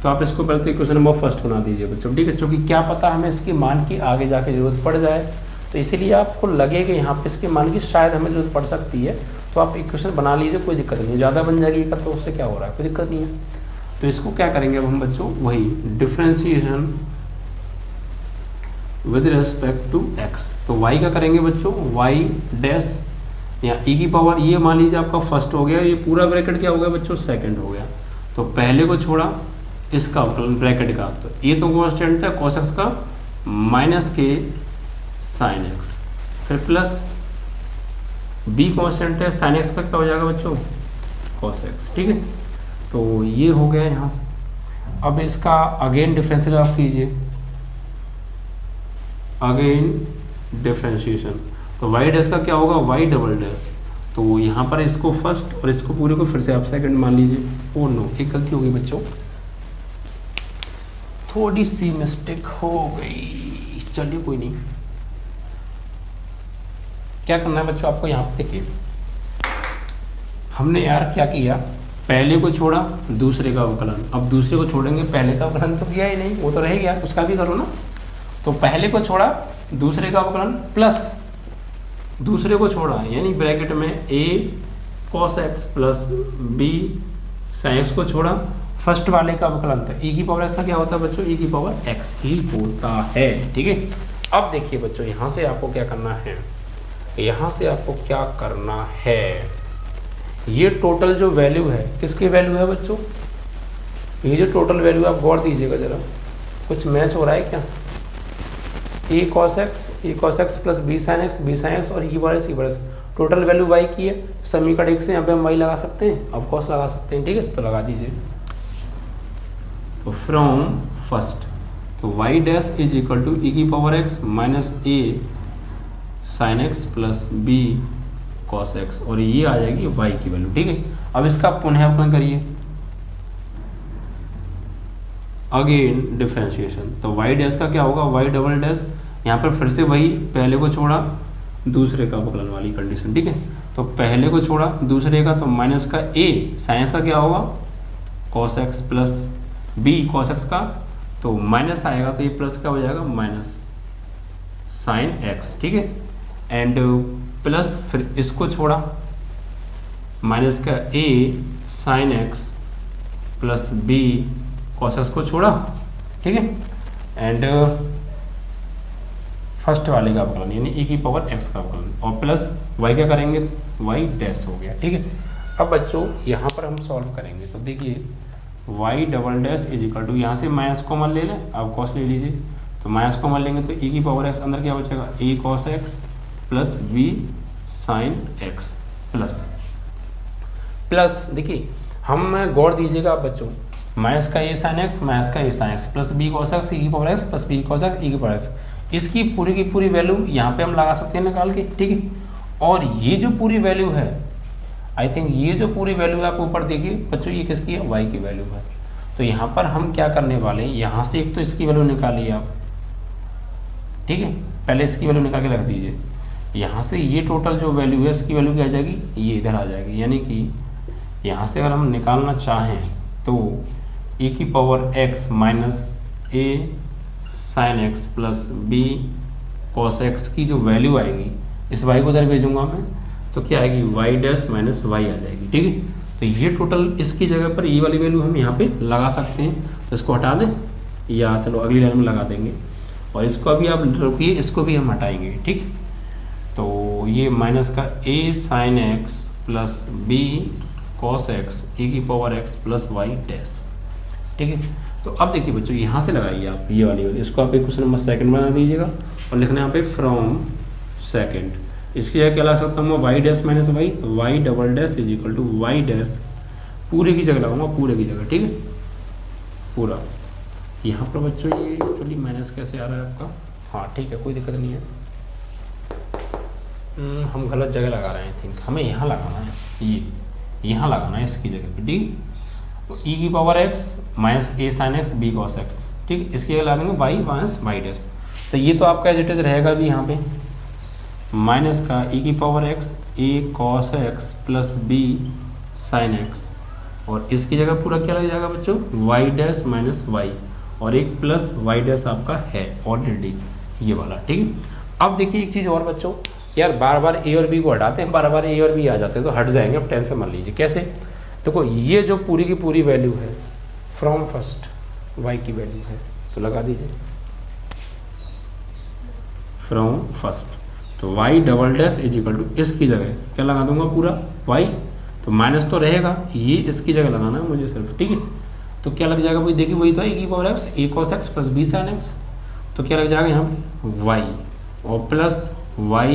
Speaker 1: तो आप इसको पहले क्वेश्चन नंबर फर्स्ट बना दीजिए बच्चों, ठीक है। क्योंकि क्या पता हमें इसके मान की आगे जाके जरूरत पड़ जाए, तो इसीलिए आपको लगेगा यहाँ पे इसके मान की शायद हमें जरूरत पड़ सकती है, तो आप इक्वेशन बना लीजिए, कोई दिक्कत नहीं है। ज़्यादा बन जाएगी का तो उससे क्या हो रहा है, कोई दिक्कत नहीं है। तो इसको क्या करेंगे अब हम बच्चों, वही differentiation with respect to x। तो y का करेंगे बच्चों y डैश या e की पावर, ये मान लीजिए आपका फर्स्ट हो गया, ये पूरा ब्रैकेट क्या हो गया बच्चों सेकंड हो गया। तो पहले को छोड़ा इसका ब्रैकेट का, तो ये तो कांस्टेंट है cos x का माइनस के sin x, फिर प्लस b कांस्टेंट है sin x का क्या हो जाएगा बच्चों cos x, ठीक है। तो ये हो गया यहाँ से। अब इसका अगेन डिफरेंशियल आप कीजिए, अगेन डिफरेंशिएशन, तो y डैश का क्या होगा y डबल डैश। तो यहाँ पर इसको फर्स्ट और इसको पूरे को फिर से आप सेकंड मान लीजिए। ओ नो, एक गलती हो गई बच्चों, थोड़ी सी मिस्टेक हो गई, चलिए कोई नहीं। क्या करना है बच्चों आपको, यहाँ पे देखिए हमने यार क्या किया, पहले को छोड़ा दूसरे का अवकलन, अब दूसरे को छोड़ेंगे, पहले का अवकलन तो किया ही नहीं, वो तो रह गया, उसका भी करो ना। तो पहले को छोड़ा दूसरे का अवकलन प्लस दूसरे को छोड़ा, यानी ब्रैकेट में a cos x plus b sin x को छोड़ा, फर्स्ट वाले का अवकलन था e की पावर x का क्या होता है बच्चों, e की पावर x ही होता है, ठीक है। अब देखिए बच्चों यहाँ से आपको क्या करना है, यहाँ से आपको क्या करना है, ये टोटल जो वैल्यू है किसकी वैल्यू है बच्चों, ये जो टोटल वैल्यू आप गौर दीजिएगा जरा, कुछ मैच हो रहा है क्या, e cos x plus b sin x और e की power x total value y की है। समीकरण 1 से यहाँ पे हम y लगा सकते हैं, ऑफ कोर्स लगा सकते हैं, ठीक है। तो लगा दीजिए, तो फ्रॉम फर्स्ट, तो y dash is equal to e की power x minus a sin x plus b cos x, और ये आ जाएगी y की वैल्यू, ठीक है। अब इसका पुनः करिए, अगेन डिफरेंशिएशन, तो y डैश का क्या होगा y डबल डैश, यहाँ पर फिर से वही पहले को छोड़ा दूसरे का अवकलन वाली कंडीशन, ठीक है। तो पहले को छोड़ा दूसरे का, तो माइनस का a sin x का क्या होगा cos x plus b cos x का, तो माइनस आएगा तो ये प्लस का हो जाएगा माइनस sin x, ठीक है। एंड प्लस फिर इसको छोड़ा माइनस का a sin x plus b cos x को छोड़ा, ठीक है, एंड फर्स्ट वाले का अवकलन यानी e की पावर x का अवकलन, और प्लस y क्या करेंगे, y डैश हो गया, ठीक है। अब बच्चों यहाँ पर हम सॉल्व करेंगे तो देखिए y double dash is equal to, यहाँ से माइनस कॉमन ले लें, अब कॉस ले लीजिए, तो माइनस कॉमन लेंगे तो e की पावर x अंदर क्या बचेगा, a cos x plus b sine x plus देखिए हम गौर दीजिएगा आप बच्चों, माइनस का a साइन x माइनस का a sine x plus b cos x e की power x plus b cos x e की पावर x, इसकी पूरी की पूरी वैल्यू यहाँ पे हम लगा सकते हैं निकाल के, ठीक है। और ये जो पूरी वैल्यू है, आई थिंक ये जो पूरी वैल्यू है आप ऊपर देखिए बच्चों, ये किसकी है, y की वैल्यू है। तो यहाँ पर हम क्या करने वाले हैं, यहाँ से एक तो इसकी वैल्यू निकालिए आप, ठीक है, पहले इसकी वैल्यू निकाल के रख दीजिए, यहाँ से ये टोटल जो वैल्यू है इसकी वैल्यू क्या आ जाएगी, ये इधर आ जाएगी, यानी कि यहाँ से अगर हम निकालना चाहें तो e की power x minus a sine x plus b cos x की जो वैल्यू आएगी, इस y को उधर भेजूंगा मैं, तो क्या आएगी, y डैश माइनस y आ जाएगी, ठीक है। तो ये टोटल इसकी जगह पर ये वाली वैल्यू हम यहाँ पे लगा सकते हैं, तो इसको हटा दें या चलो अगली लाइन में लगा देंगे, और इसको अभी आप रुकिए, इसको भी हम हटाएंगे, ठीक। तो ये माइनस का a sine x plus b cos x e की power x plus y dash, ठीक है। तो अब देखिए बच्चों यहाँ से लगाइए आप ये वाली इसको आप एक क्वेश्चन नंबर सेकंड बना दीजिएगा और लिखना है यहाँ पे फ्रॉम सेकंड, इसकी जगह क्या ला सकता हूँ मैं, वाई डैश माइनस वाई, तो y double dash is equal to y dash, पूरे की जगह लगाऊंगा, पूरे की जगह, ठीक है, पूरा। यहाँ पर बच्चों ये एक्चुअली माइनस कैसे आ रहा है आपका, हाँ ठीक है, कोई दिक्कत नहीं है, हम गलत जगह लगा रहे हैं, आई थिंक हमें यहाँ लगाना है, ये यहाँ लगाना है इसकी जगह पे, ठीक। तो e की power x minus a sine x b cos x, ठीक, इसकी जगह ला देंगे y माइनस वाई डैश, तो ये तो आपका एज इट इज रहेगा भी यहाँ पे, माइनस का e की power x a cos x plus b sine x, और इसकी जगह पूरा क्या लग जाएगा बच्चों, y डैश माइनस वाई, और एक प्लस y डैश आपका है ऑलरेडी ये वाला, ठीक। अब देखिए एक चीज़ और बच्चों, यार बार बार a और b को हटाते हैं, बार बार a और b आ जाते हैं, तो हट जाएंगे, अब टेंशन मान लीजिए कैसे। देखो ये जो पूरी की पूरी वैल्यू है फ्रॉम फर्स्ट y की वैल्यू है, तो लगा दीजिए फ्रॉम फर्स्ट, तो y double dash is equal to, इसकी जगह क्या लगा दूंगा पूरा y, तो माइनस तो रहेगा, ये इसकी जगह लगाना है मुझे सिर्फ, ठीक है। तो क्या लग जाएगा भाई, देखिए वही तो है e की power x a cos x plus b sin x, तो क्या लग जाएगा यहाँ पे y, और प्लस y,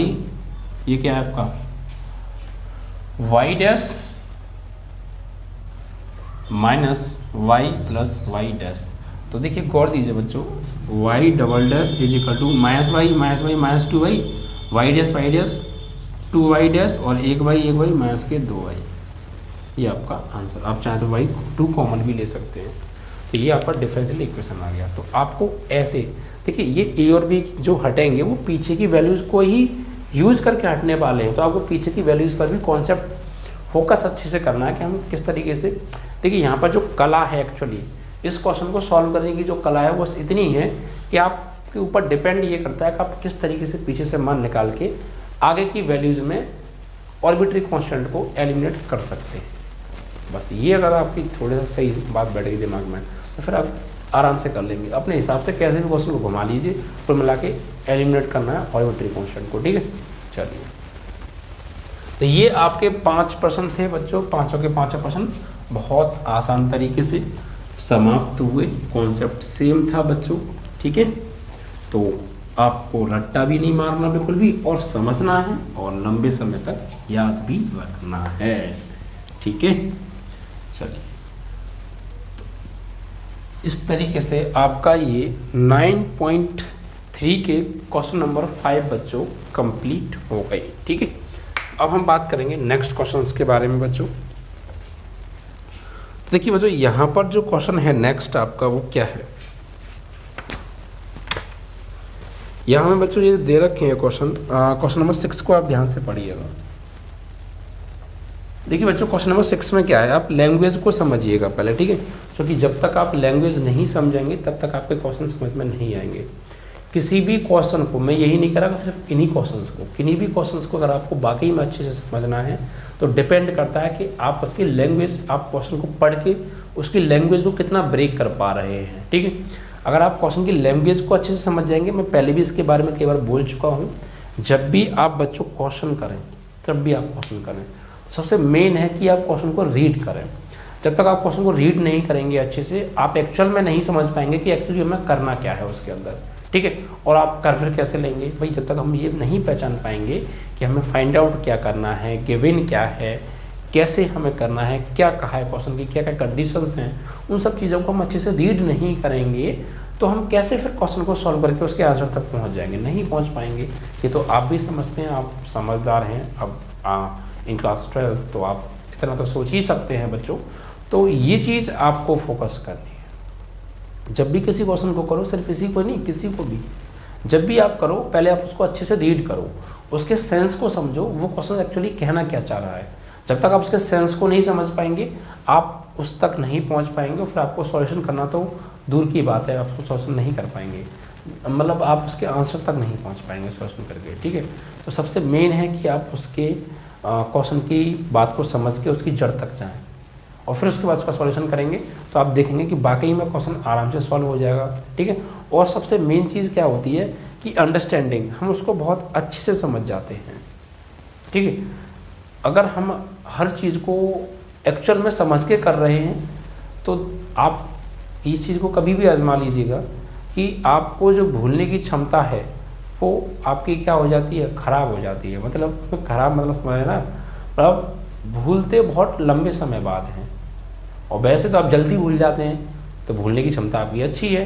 Speaker 1: ये क्या है आपका y dash minus y plus y dash, तो देखिए गौर दीजिए बच्चों, y double dash is equal to minus y minus 2y, y dash 2y dash, और एक वाई माइनस के 2y, ये आपका आंसर। आप चाहें तो वाई 2 कॉमन भी ले सकते हैं, तो ये आपका डिफरेंशियल इक्वेशन आ गया। तो आपको ऐसे देखिए ये ए और बी जो हटेंगे वो पीछे की वैल्यूज़ को ही यूज़ करके हटने वाले हैं, तो आपको पीछे की वैल्यूज़ पर भी कॉन्सेप्ट फोकस अच्छे से करना है कि हम किस तरीके से, देखिए यहाँ पर जो कला है एक्चुअली इस क्वेश्चन को सॉल्व करने की जो कला है वो इतनी है कि आपके ऊपर डिपेंड ये करता है कि आप किस तरीके से पीछे से मान निकाल के आगे की वैल्यूज़ में ऑर्बिटरी कांस्टेंट को एलिमिनेट कर सकते हैं। बस ये अगर आपकी थोड़ी सा सही बात बैठ गई दिमाग में तो फिर आप आराम से कर लेंगे, अपने हिसाब से कैसे भी क्वेश्चन को घुमा लीजिए, फिर मिला के एलिमिनेट करना है ऑर्बिटरी कांस्टेंट को, ठीक है। चलिए तो ये आपके 5 प्रश्न थे बच्चों, 5 के 5 प्रश्न बहुत आसान तरीके से समाप्त हुए, कॉन्सेप्ट सेम था बच्चों, ठीक है। तो आपको रट्टा भी नहीं मारना बिल्कुल भी, और समझना है और लंबे समय तक याद भी रखना है, ठीक है। चलिए तो इस तरीके से आपका ये 9.3 के क्वेश्चन नंबर 5 बच्चों कंप्लीट हो गई, ठीक है। अब हम बात करेंगे नेक्स्ट क्वेश्चंस के बारे में बच्चों। देखिए बच्चों यहाँ पर जो क्वेश्चन है नेक्स्ट आपका वो क्या है, यहाँ हमें बच्चों ये दे रखे हैं क्वेश्चन नंबर 6 को आप ध्यान से पढ़िएगा। देखिए बच्चों क्वेश्चन नंबर 6 में क्या है, आप लैंग्वेज को समझिएगा पहले, ठीक है, क्योंकि जब तक आप लैंग्वेज नहीं समझेंगे तब तक आपके क्वेश्चन समझ में नहीं आएंगे। किसी भी क्वेश्चन को, मैं यही नहीं कह रहा कि सिर्फ इन्हीं क्वेश्चंस को, किन्हीं भी क्वेश्चंस को अगर आपको वाकई में अच्छे से समझना है तो डिपेंड करता है कि आप उसकी लैंग्वेज, आप क्वेश्चन को पढ़ के उसकी लैंग्वेज को कितना ब्रेक कर पा रहे हैं। ठीक है, अगर आप क्वेश्चन की लैंग्वेज को अच्छे से समझ जाएंगे, मैं पहले भी इसके बारे में कई बार बोल चुका हूँ, जब भी आप बच्चों क्वेश्चन करें, जब भी आप क्वेश्चन करें, तो सबसे मेन है कि आप क्वेश्चन को रीड करें। जब तक आप क्वेश्चन को रीड नहीं करेंगे अच्छे से, आप एक्चुअल में नहीं समझ पाएंगे कि एक्चुअली हमें करना क्या है उसके अंदर। ठीक है, और आप कर फिर कैसे लेंगे भाई, जब तक हम ये नहीं पहचान पाएंगे कि हमें फाइंड आउट क्या करना है, गिवन क्या है, कैसे हमें करना है, क्या कहा है क्वेश्चन की, क्या क्या कंडीशंस हैं, उन सब चीज़ों को हम अच्छे से रीड नहीं करेंगे तो हम कैसे फिर क्वेश्चन को सॉल्व करके उसके आंसर तक पहुंच जाएंगे, नहीं पहुंच पाएंगे। ये तो आप भी समझते हैं, आप समझदार हैं, अब इन क्लास 12 तो आप इतना तो सोच ही सकते हैं बच्चों। तो ये चीज़ आपको फोकस करनी है। जब भी किसी क्वेश्चन को करो, सिर्फ इसी को नहीं, किसी को भी जब भी आप करो, पहले आप उसको अच्छे से रीड करो, उसके सेंस को समझो, वो क्वेश्चन एक्चुअली कहना क्या चाह रहा है। जब तक आप उसके सेंस को नहीं समझ पाएंगे, आप उस तक नहीं पहुंच पाएंगे, फिर आपको सॉल्यूशन करना तो दूर की बात है, आप उसको सॉल्यूशन नहीं कर पाएंगे, मतलब आप उसके आंसर तक नहीं पहुंच पाएंगे सॉल्यूशन करके। ठीक है, तो सबसे मेन है कि आप उसके क्वेश्चन की बात को समझ के उसकी जड़ तक जाएं और फिर उसके बाद उसका सॉल्यूशन करेंगे, तो आप देखेंगे कि वाकई में क्वेश्चन आराम से सॉल्व हो जाएगा। ठीक है, और सबसे मेन चीज़ क्या होती है कि अंडरस्टैंडिंग, हम उसको बहुत अच्छे से समझ जाते हैं। ठीक है, अगर हम हर चीज़ को एक्चुअल में समझ के कर रहे हैं, तो आप इस चीज़ को कभी भी आजमा लीजिएगा कि आपको जो भूलने की क्षमता है वो आपकी क्या हो जाती है, ख़राब हो जाती है। मतलब ख़राब मतलब समझ ना, मतलब भूलते बहुत लंबे समय बाद हैं, और वैसे तो आप जल्दी भूल जाते हैं, तो भूलने की क्षमता आपकी अच्छी है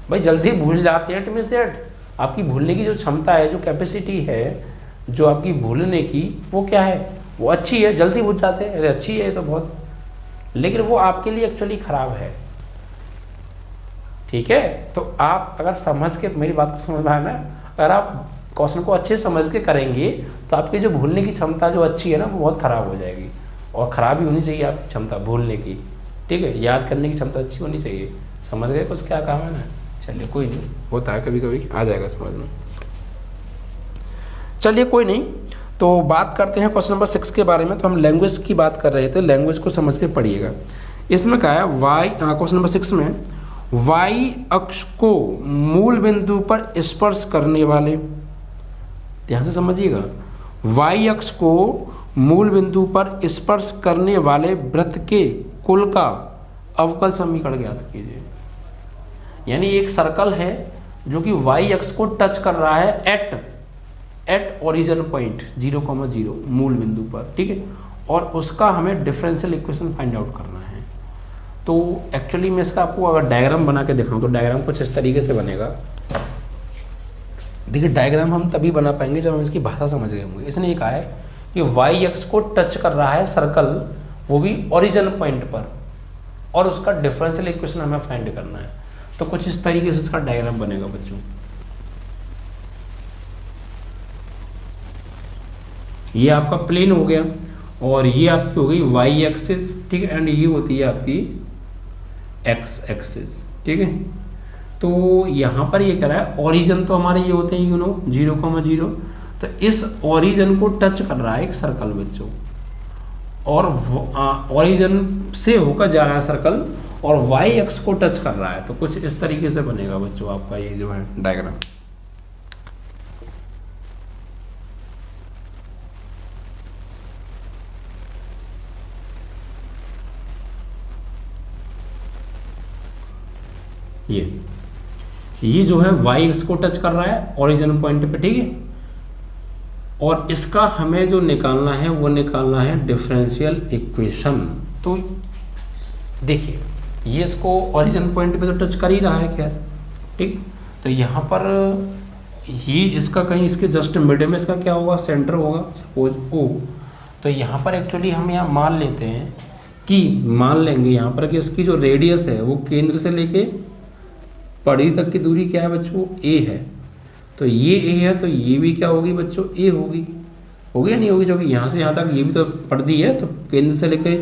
Speaker 1: भाई, जल्दी भूल जाते हैं। इट मीन्स दैट आपकी भूलने की जो क्षमता है, जो कैपेसिटी है, जो आपकी भूलने की, वो क्या है, वो अच्छी है, जल्दी भूल जाते हैं, अरे अच्छी है तो बहुत, लेकिन वो आपके लिए एक्चुअली ख़राब है। ठीक है, तो आप अगर समझ के, मेरी बात को समझ में आना, अगर आप क्वेश्चन को अच्छे से समझ के करेंगे तो आपकी जो भूलने की क्षमता जो अच्छी है ना, वो बहुत ख़राब हो जाएगी, और ख़राब ही होनी चाहिए आपकी क्षमता भूलने की। ठीक है, याद करने की क्षमता अच्छी होनी चाहिए। समझ गए कुछ क्या काम है ना, चलिए कोई नहीं, होता है कभी कभी, आ जाएगा समझ में। चलिए कोई नहीं, तो बात करते हैं क्वेश्चन नंबर 6 के बारे में। तो हम लैंग्वेज की बात कर रहे थे, लैंग्वेज को समझ के पढ़िएगा। इसमें क्या है, क्वेश्चन नंबर 6 में वाई अक्ष को मूल बिंदु पर स्पर्श करने वाले, ध्यान से समझिएगा, वाई अक्ष को मूल बिंदु पर स्पर्श करने वाले वृत्त के कुल का अवकल समीकरण ज्ञात कीजिए। यानी एक सर्कल है जो कि वाई अक्ष को टच कर रहा है एट ओरिजिन पॉइंट 0,0 मूल बिंदु पर। ठीक है, और उसका हमें डिफरेंशियल इक्वेशन फाइंड आउट करना है। तो एक्चुअली मैं इसका आपको अगर डायग्राम बना के दिखाऊं तो डायग्राम कुछ इस तरीके से बनेगा। देखिए, डायग्राम हम तभी बना पाएंगे जब हम इसकी भाषा समझ गए होंगे। इसने ये कहा है कि वाई अक्ष को टच कर रहा है सर्कल, वो भी ओरिजिन पॉइंट पर, और उसका डिफरेंशियल इक्वेशन हमें फाइंड करना है। तो कुछ इस तरीके से इसका डायग्राम बनेगा बच्चों। ये आपका प्लेन हो गया, और ये आपकी हो गई वाई एक्सिस। ठीक है, एंड ये होती है आपकी एक्स एक्सिस। ठीक है, तो यहाँ पर ये कह रहा है ओरिजिन तो हमारे ये होते हैं 0,0, तो इस ओरिजिन को टच कर रहा है एक सर्कल बच्चों, और ओरिजिन से होकर जा रहा है सर्कल, और वाई एक्स को टच कर रहा है। तो कुछ इस तरीके से बनेगा बच्चों आपका ये जो है डायग्राम। ये जो है वाई एक्स को टच कर रहा है ओरिजिन पॉइंट पे। ठीक है, और इसका हमें जो निकालना है वो निकालना है डिफरेंशियल इक्वेशन। तो देखिए, ये इसको ओरिजिन पॉइंट पे तो टच कर ही रहा है क्या। ठीक, तो यहाँ पर ये इसका कहीं इसके जस्ट मिड में इसका क्या होगा, सेंटर होगा सपोज ओ। तो यहाँ पर एक्चुअली हम यहाँ मान लेते हैं कि मान लेंगे यहाँ पर कि इसकी जो रेडियस है वो केंद्र से लेके परिधि तक की दूरी क्या है बच्चों, ए है। तो ये ए है, तो ये भी क्या होगी बच्चों, ए होगी। होगी या नहीं होगी, जो कि यहाँ से यहाँ तक ये भी तो परिधि है, तो केंद्र से लेके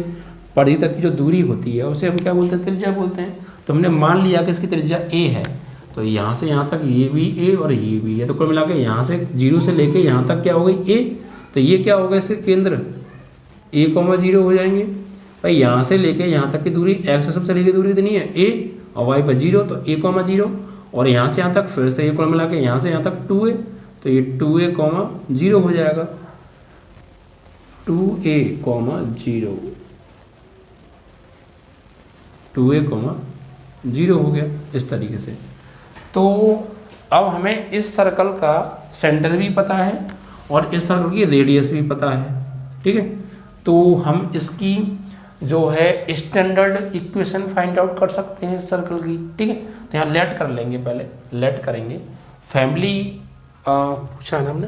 Speaker 1: परिधि तक की जो दूरी होती है उसे हम क्या बोलते हैं, त्रिज्या बोलते हैं। तो हमने मान लिया कि इसकी त्रिज्या ए है, तो यहाँ से यहाँ तक ये भी ए और ये भी है, तो कुल मिला के यहाँ से 0 से लेके यहाँ तक क्या हो गई ए। तो ये क्या होगा, इसके केंद्र A,0 हो जाएंगे,
Speaker 2: भाई यहाँ से लेके यहाँ तक की दूरी एक्स से चली गई दूरी इतनी है a, और y पर 0, तो a कॉमा 0, और यहाँ से यहाँ तक फिर से a को मिला के यहाँ से यहाँ तक 2a, तो ये 2a कॉमा 0 हो जाएगा, 2a कॉमा 0, 2a कॉमा 0 हो गया इस तरीके से।
Speaker 1: तो अब हमें इस सर्कल का सेंटर भी पता है और इस सर्कल की रेडियस भी पता है, ठीक है। तो हम इसकी जो है स्टैंडर्ड इक्वेशन फाइंड आउट कर सकते हैं इस सर्कल की, ठीक है। तो यहाँ लेट कर लेंगे, पहले लेट करेंगे फैमिली पूछा ना हमने,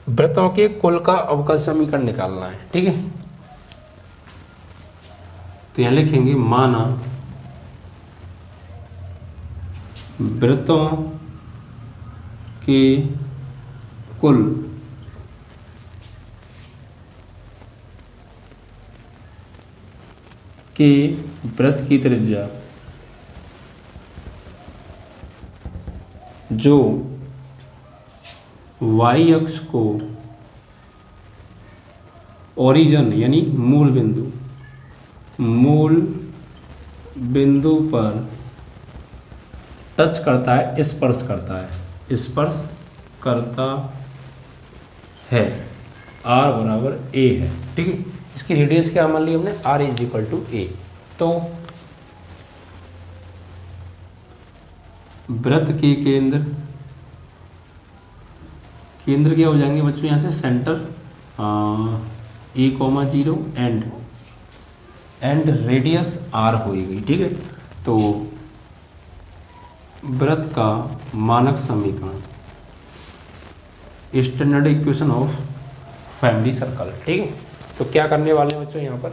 Speaker 1: वृत्तों के कुल का अवकल समीकरण निकालना है, ठीक है।
Speaker 2: तो यहाँ लिखेंगे माना वृत्तों के कुल के वृत्त की त्रिज्या जो y अक्ष को ओरिजिन यानी मूल बिंदु पर टच करता है, स्पर्श करता है, r बराबर a है, ठीक है।
Speaker 1: इसकी रेडियस क्या मान ली हमने, r is equal to a। तो
Speaker 2: वृत्त के केंद्र क्या हो जाएंगे बच्चों, यहाँ से centre a comma 0 and radius r होगी, ठीक है। तो वृत्त का मानक समीकरण
Speaker 1: standard equation of family circle, ठीक है। तो क्या करने वाले हैं बच्चों यहाँ पर,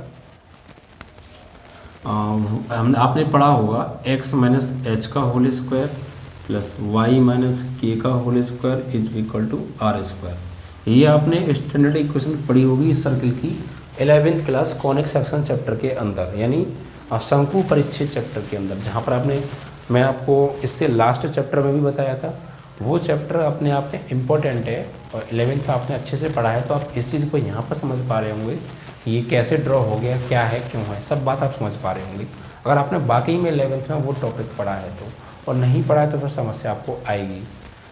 Speaker 2: हमने आपने पढ़ा होगा x माइनस एच का whole square plus y minus k का whole square is equal to r square. ये आपने स्टैंडर्ड इक्वेशन पढ़ी होगी इस सर्कल की
Speaker 1: 11वीं क्लास कॉनिक सेक्शन चैप्टर के अंदर, यानी शंकु परिच्छेद चैप्टर के अंदर, जहाँ पर मैं आपको इससे लास्ट चैप्टर में भी बताया था। वो चैप्टर अपने आप में इम्पोर्टेंट है और 11th आपने अच्छे से पढ़ा है, तो आप इस चीज़ को यहाँ पर समझ पा रहे होंगे, ये कैसे ड्रॉ हो गया, क्या है, क्यों है, सब बात आप समझ पा रहे होंगे। अगर आपने वाकई में 11th में वो टॉपिक पढ़ा है तो, और नहीं पढ़ा है तो फिर समस्या आपको आएगी।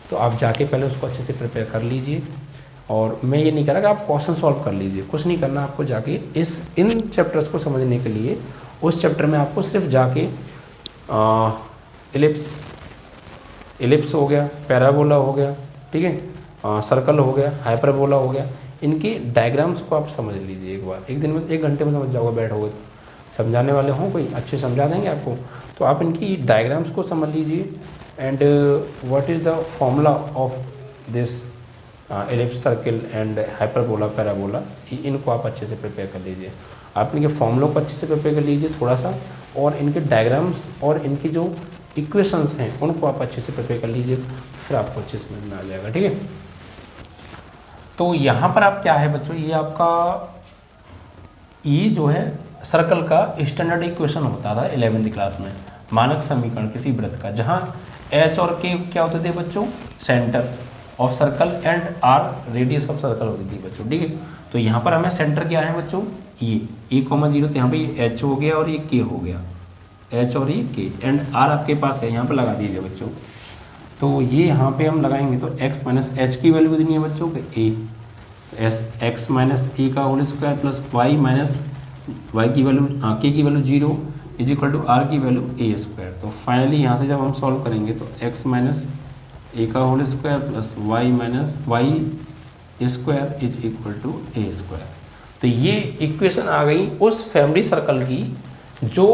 Speaker 1: तो आप जाके पहले उसको अच्छे से प्रिपेयर कर लीजिए, और मैं ये नहीं कह रहा कि आप क्वेश्चन सॉल्व कर लीजिए, कुछ नहीं करना आपको। जाके इन चैप्टर्स को समझने के लिए उस चैप्टर में आपको सिर्फ जाके इलिप्स हो गया, पैराबोला हो गया, ठीक है, सर्कल हो गया, हाइपरबोला हो गया, इनके डायग्राम्स को आप समझ लीजिए एक बार। एक दिन में 1 घंटे में समझ जाओगे, बैठोगे तो। समझाने वाले हों कोई अच्छे समझा देंगे आपको, तो आप इनकी डायग्राम्स को समझ लीजिए। And what is the formula of this ellipse, circle and hyperbola, parabola, इनको आप अच्छे से प्रिपेयर कर लीजिए। आप इनके फॉर्मूलों को अच्छे से प्रिपेयर कर लीजिए थोड़ा सा, और इनके डायग्राम्स और इनकी जो इक्वेशंस हैं उनको आप अच्छे से प्रिपेयर कर लीजिए, फिर आपको अच्छे से समझ में आ जाएगा, ठीक है। तो यहाँ पर आप क्या है बच्चों, ये आपका ये जो है सर्कल का स्टैंडर्ड इक्वेशन होता था 11वीं क्लास में, मानक समीकरण किसी वृत्त का, जहाँ एच और के क्या होते थे बच्चों, centre of circle, and r radius of circle होती थी बच्चों, ठीक है। तो यहाँ पर हमें सेंटर क्या है बच्चों, ये a, 0, तो यहाँ पे ये एच हो गया और ये के हो गया, एच और ये के, एंड आर आपके पास है, यहाँ पे लगा दीजिए बच्चों। तो ये यहाँ पे हम लगाएंगे तो x माइनस एच की वैल्यू कितनी है बच्चों के a, तो x माइनस ए का whole square plus y minus y की वैल्यू के की value 0 is equal to r की वैल्यू a स्क्वायर। तो फाइनली यहाँ से जब हम सॉल्व करेंगे तो x माइनस ए का whole square plus y minus y square is equal to a square. तो ये इक्वेशन आ गई उस फैमिली सर्कल की जो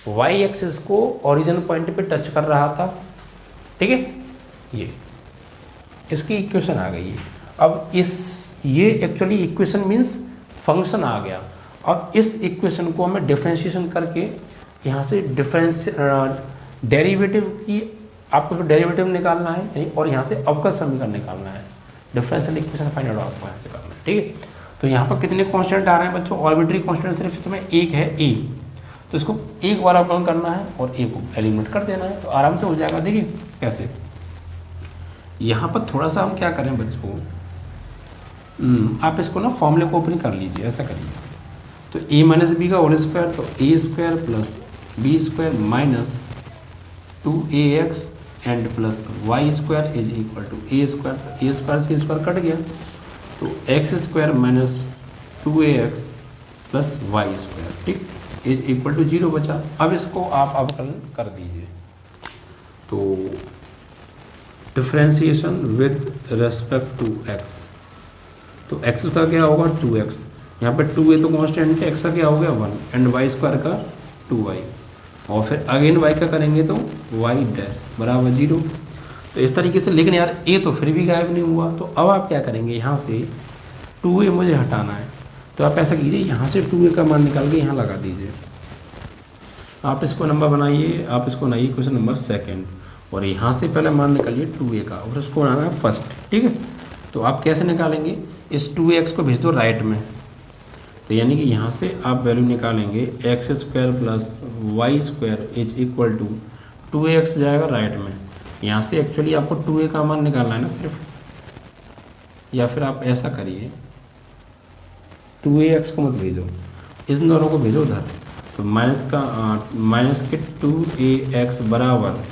Speaker 1: y एक्सिस को ओरिजिन पॉइंट पे टच कर रहा था, ठीक है। ये इसकी इक्वेशन आ गई है। अब ये एक्चुअली इक्वेशन मीन्स फंक्शन आ गया। अब इस इक्वेशन को हमें डिफरेंशिएशन करके यहाँ से डेरिवेटिव की आपको डेरिवेटिव निकालना है, और यहाँ से अवकल समीकरण निकालना है, डिफरेंशियल इक्वेशन फाइंड आउट आपको यहाँ से करना है, ठीक है। तो यहाँ पर कितने कांस्टेंट आ रहे हैं बच्चों, ऑर्बिटरी कांस्टेंट सिर्फ इसमें एक है a, तो इसको एक बार अवकलन करना है और a को एलिमिनेट कर देना है, तो आराम से हो जाएगा। देखिए कैसे, यहाँ पर थोड़ा सा हम क्या करें बच्चों,
Speaker 2: आप इसको ना फॉर्मूले को ओपन कर लीजिए, ऐसा करिए। तो a माइनस बी का होल स्क्वायर, तो A square plus B square minus 2ax and plus Y square is equal to A square. तो ए स्क्वायर से स्क्वायर कट गया, तो X square minus 2ax plus Y square, ठीक, is equal to 0 बचा। अब इसको आप अवकलन कर दीजिए। तो differentiation with respect to x, तो x का क्या होगा 2x, यहाँ पे 2a तो कांस्टेंट है, x का क्या हो गया 1 एंड y स्क्वायर का 2y, और फिर अगेन y का करेंगे तो y डैश बराबर 0। तो इस तरीके से, लेकिन यार a तो फिर भी गायब नहीं हुआ, तो अब आप क्या करेंगे, यहाँ से 2a मुझे हटाना है, तो आप ऐसा कीजिए, यहाँ से 2a का मान निकाल के यहाँ लगा दीजिए। आप इसको नंबर बनाइए, आप इसको बनाइए क्वेश्चन नंबर 2, और यहाँ से पहले मान निकालिए 2a का, और उसको बनाना है फर्स्ट, ठीक है। तो आप कैसे निकालेंगे, इस 2x को भेज दो राइट में, तो यानी कि यहाँ से आप वैल्यू निकालेंगे x square plus Y square is equal to 2ax जाएगा राइट में। यहाँ से एक्चुअली आपको 2a का मान निकालना है ना सिर्फ, या फिर आप ऐसा करिए 2ax को मत भेजो, इन दोनों को भेजो उधर, तो माइनस के 2ax बराबर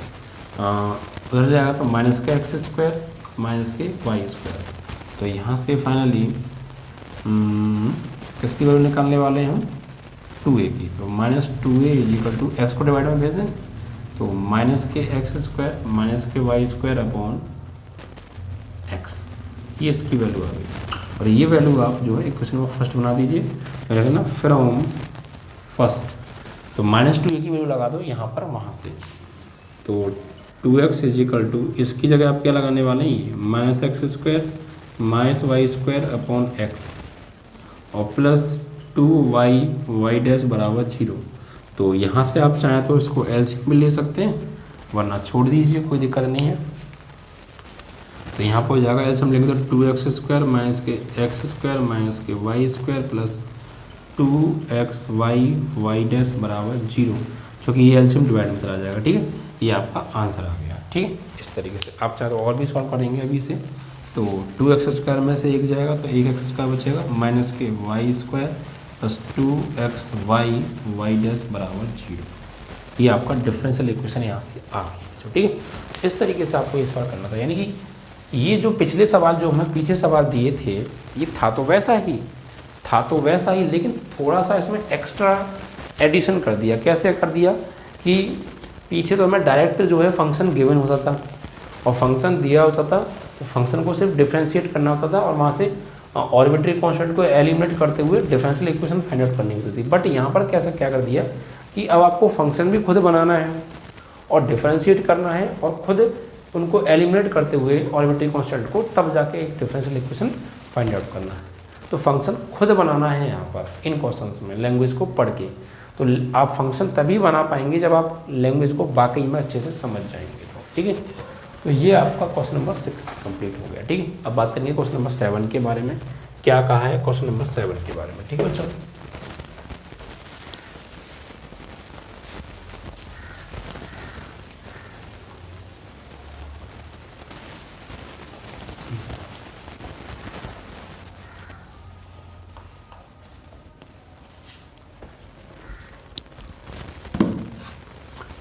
Speaker 2: उधर जाएगा, तो माइनस का एक्स स्क्वायर माइनस के वाई स्क्वायर। तो यहाँ से फाइनली किसकी वैल्यू निकालने वाले हैं हम, 2a की, तो minus 2a is equal to x को डिवाइड में भेज दें, तो माइनस के एक्स स्क्वायर माइनस के वाई स्क्वायर अपॉन एक्स, ये इसकी वैल्यू आ गई। और ये वैल्यू आप जो है इक्वेशन में फर्स्ट बना दीजिए, रहेगा ना फ्रॉम फर्स्ट, तो माइनस 2a की वैल्यू लगा दो यहाँ पर, वहाँ से, तो 2x इज इक्वल टू, इसकी जगह आप क्या लगाने वाले हैं, minus x square minus y square upon x, और प्लस 2y वाई डैश बराबर 0। तो यहाँ से आप चाहें तो इसको एलसीएम में ले सकते हैं, वरना छोड़ दीजिए, कोई दिक्कत नहीं है। तो यहाँ पर हो जाएगा एलसीएम लेंगे तो 2x स्क्वायर माइनस के एक्स स्क्वायर माइनस के y square plus 2x y dash बराबर 0, क्योंकि ये एलसीएम डिवाइड में चला जाएगा, ठीक है। ये आपका आंसर आ गया, ठीक है। इस तरीके से आप चाहे तो और भी सॉल्व करेंगे अभी से, तो 2x स्क्वायर में से 1 जाएगा, तो 1x स्क्वायर बचेगा, माइनस के y square plus 2x y dash बराबर 0। ये आपका डिफरेंशियल इक्वेशन यहाँ से आ गई, ठीक है। इस तरीके से आपको ये सवाल करना था, यानी कि ये जो पिछले सवाल जो हमें पीछे सवाल दिए थे, ये था तो वैसा ही, लेकिन थोड़ा सा इसमें एक्स्ट्रा एडिशन कर दिया। कैसे कर दिया कि पीछे तो हमें डायरेक्ट जो है फंक्शन गिवन होता था और फंक्शन दिया होता था, तो फंक्शन को सिर्फ डिफ्रेंशिएट करना होता था और वहाँ से आर्बिट्री कांस्टेंट को एलिमिनेट करते हुए डिफरेंशियल इक्वेशन फाइंड आउट करनी होती थी। बट यहाँ पर क्या कर दिया कि अब आपको फंक्शन भी खुद बनाना है और डिफरेंशिएट करना है और खुद उनको एलिमिनेट करते हुए आर्बिट्री कांस्टेंट को, तब जाके एक डिफरेंशियल इक्वेशन फाइंड आउट करना है। तो फंक्शन खुद बनाना है यहाँ पर इन क्वेश्चंस में, लैंग्वेज को पढ़ के। तो आप फंक्शन तभी बना पाएंगे जब आप लैंग्वेज को बाकी में अच्छे से समझ जाएंगे, तो ठीक है। तो ये आपका क्वेश्चन नंबर 6 कंप्लीट हो गया, ठीक है। अब बात करेंगे क्वेश्चन नंबर 7 के बारे में, क्या कहा है क्वेश्चन नंबर 7 के बारे में, ठीक है बच्चों।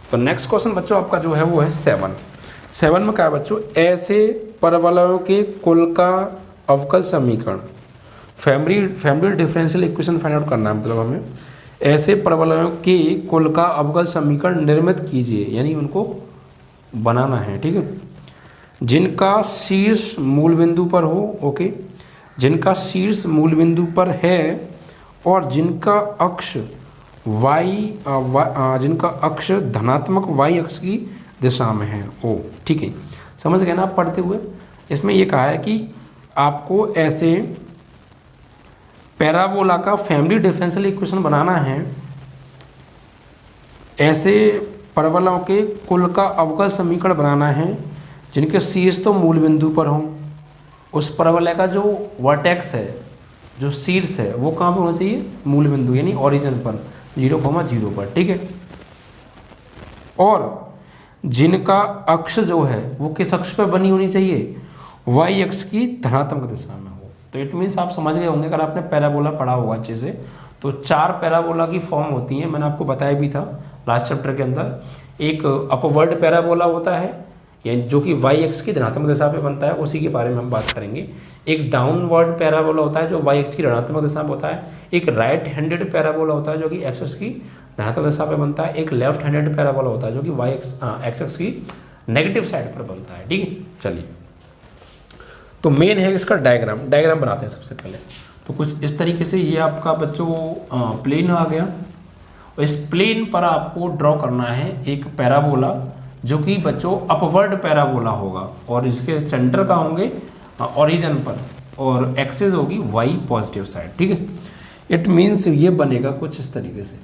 Speaker 2: तो नेक्स्ट क्वेश्चन बच्चों आपका जो है वो है 7 में क्या है बच्चों, ऐसे परवलयों के कुल का अवकल समीकरण, family differential equation find out करना है, मतलब हमें ऐसे परवलयों के कुल का अवकल समीकरण निर्मित कीजिए, यानी उनको बनाना है, ठीक है, जिनका शीर्ष मूल बिंदु पर हो, ओके, जिनका शीर्ष मूल बिंदु पर है और जिनका अक्ष जिनका अक्ष धनात्मक y अक्ष की दिशा में है, ओ, ठीक है। समझ गए ना आप पढ़ते हुए। इसमें ये कहा है कि आपको ऐसे पैराबोला का फैमिली डिफरेंशियल इक्वेशन बनाना है, ऐसे परवलयों के कुल का अवकल समीकरण बनाना है जिनके शीर्ष तो मूल बिंदु पर हों। उस परवलय का जो वर्टेक्स है, जो शीर्ष है, वो कहाँ पर होना चाहिए, मूल बिंदु यानी ओरिजिन पर 0,0 पर, ठीक है। और जिनका अक्ष जो है वो किस अक्ष पर बनी होनी चाहिए, y अक्ष की धनात्मक दिशा में हो।
Speaker 1: तो इट मीन्स आप समझ गए होंगे, अगर आपने पैराबोला पढ़ा होगा अच्छे से, तो 4 पैराबोला की फॉर्म होती है, मैंने आपको बताया भी था लास्ट चैप्टर के अंदर। एक अपवर्ड पैराबोला होता है, यानी जो कि वाई एक्स की धनात्मक दिशा पे बनता है, उसी के बारे में हम बात करेंगे। एक डाउनवर्ड पैराबोला होता है जो वाई एक्स की ऋणात्मक दिशा में होता है। एक राइट हैंडेड पैराबोला होता है जो कि एक्स की धनात्मक दिशा पे बनता है। एक लेफ्ट हैंडेड पैराबोला होता है जो कि वाई एक्स की नेगेटिव साइड पर बनता है। ठीक है, चलिए तो मेन है इसका डायग्राम बनाते हैं सबसे पहले। तो कुछ इस तरीके से ये आपका बच्चों प्लेन आ गया, और इस प्लेन पर आपको ड्रॉ करना है एक पैराबोला जो कि बच्चों अपवर्ड पैराबोला होगा, और इसके सेंटर का होंगे ओरिजिन पर, और एक्सिस होगी वाई पॉजिटिव साइड। ठीक है, इट मीन्स ये बनेगा कुछ इस तरीके से,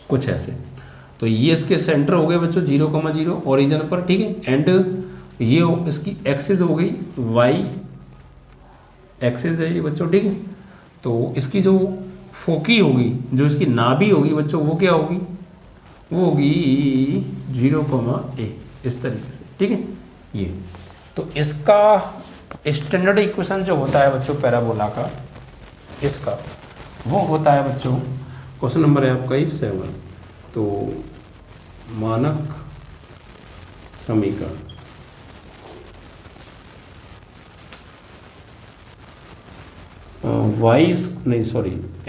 Speaker 1: कुछ ऐसे। तो ये इसके सेंटर हो गए बच्चों 0,0 ओरिजिन पर। ठीक है, एंड ये इसकी एक्सिस हो गई वाई एक्सिस है ये बच्चों। ठीक है, तो इसकी जो फोकी होगी, जो इसकी नाभि होगी बच्चों, वो क्या होगी, वो होगी 0,a इस तरीके से। ठीक है, ये तो इसका स्टैंडर्ड इक्वेशन जो होता है बच्चों पैराबोला का, इसका वो होता है बच्चों, क्वेश्चन नंबर है आपका 7। तो मानक समीकरण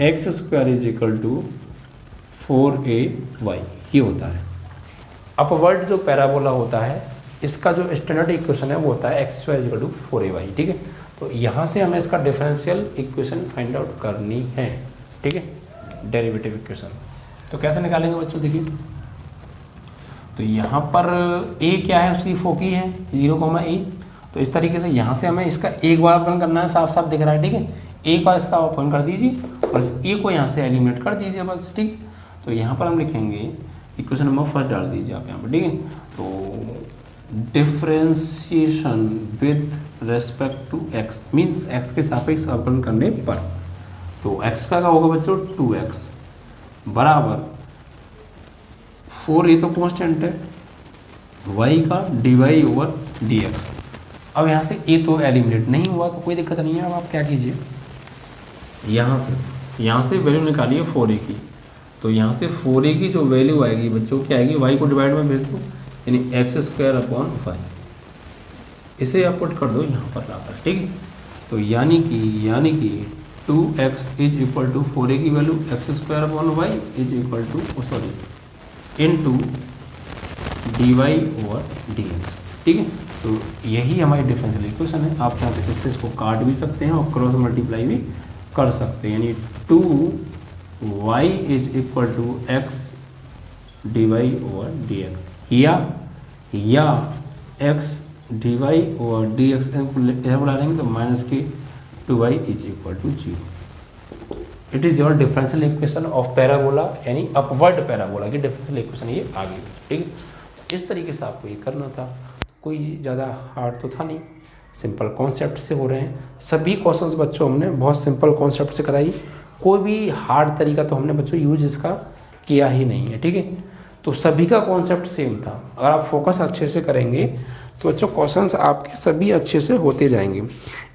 Speaker 1: x square is equal to 4ay ये होता है। अपवर्ड जो पैराबोला होता है, इसका जो स्टैंडर्ड इक्वेशन है वो होता है x square is equal to 4ay। ठीक है, तो यहाँ से हमें इसका डिफरेंशियल इक्वेशन फाइंड आउट करनी है। ठीक है, डेरिवेटिव इक्वेशन तो कैसे निकालेंगे बच्चों, देखिए तो यहाँ पर a क्या है, उसकी फोकी है 0,a। तो इस तरीके से यहाँ से हमें इसका एक बार अपना करना है, साफ साफ दिख रहा है। ठीक है, एक बार इसका ओपन कर दीजिए और इस ए को यहाँ से एलिमिनेट कर दीजिए बस। ठीक, तो यहाँ पर हम लिखेंगे इक्वेशन नंबर फर्स्ट डाल दीजिए आप यहाँ पर। ठीक है, तो differentiation with respect to x means x के सापेक्ष अवकलन करने पर, तो एक्स का होगा बच्चों 2x बराबर 4a तो कॉन्स्टेंट है, y का dy/dx। अब यहाँ से a तो एलिमिनेट नहीं हुआ तो कोई दिक्कत नहीं है। अब आप क्या कीजिए, यहाँ से वैल्यू निकालिए 4a की। तो यहाँ से 4a की जो वैल्यू आएगी बच्चों क्या आएगी, y को डिवाइड में भेज दो, यानी x² इसे आप पुट कर दो यहाँ पर लाकर। ठीक है, तो यानी कि 2x is equal to 4a की value x² is equal to into dy/dx। ठीक है, तो यही हमारी डिफरेंशियल इक्वेशन है। आप चाहते हैं इससे इसको काट भी सकते हैं और क्रॉस मल्टीप्लाई भी कर सकते हैं, यानी 2y is equal to x dy/dx या x dy/dx इधर बढ़ा लेंगे तो माइनस के 2y is equal to 0। It is your differential equation of parabola, यानी अपवर्ड पैराबोला की डिफरेंशियल इक्वेशन ये आ गई। ठीक है, तो इस तरीके से आपको ये करना था, कोई ज़्यादा हार्ड तो था नहीं, सिंपल कॉन्सेप्ट से हो रहे हैं सभी क्वेश्चंस बच्चों। हमने बहुत सिंपल कॉन्सेप्ट से कराई, कोई भी हार्ड तरीका तो हमने बच्चों यूज इसका किया ही नहीं है। ठीक है, तो सभी का कॉन्सेप्ट सेम था। अगर आप फोकस अच्छे से करेंगे तो बच्चों क्वेश्चंस आपके सभी अच्छे से होते जाएंगे।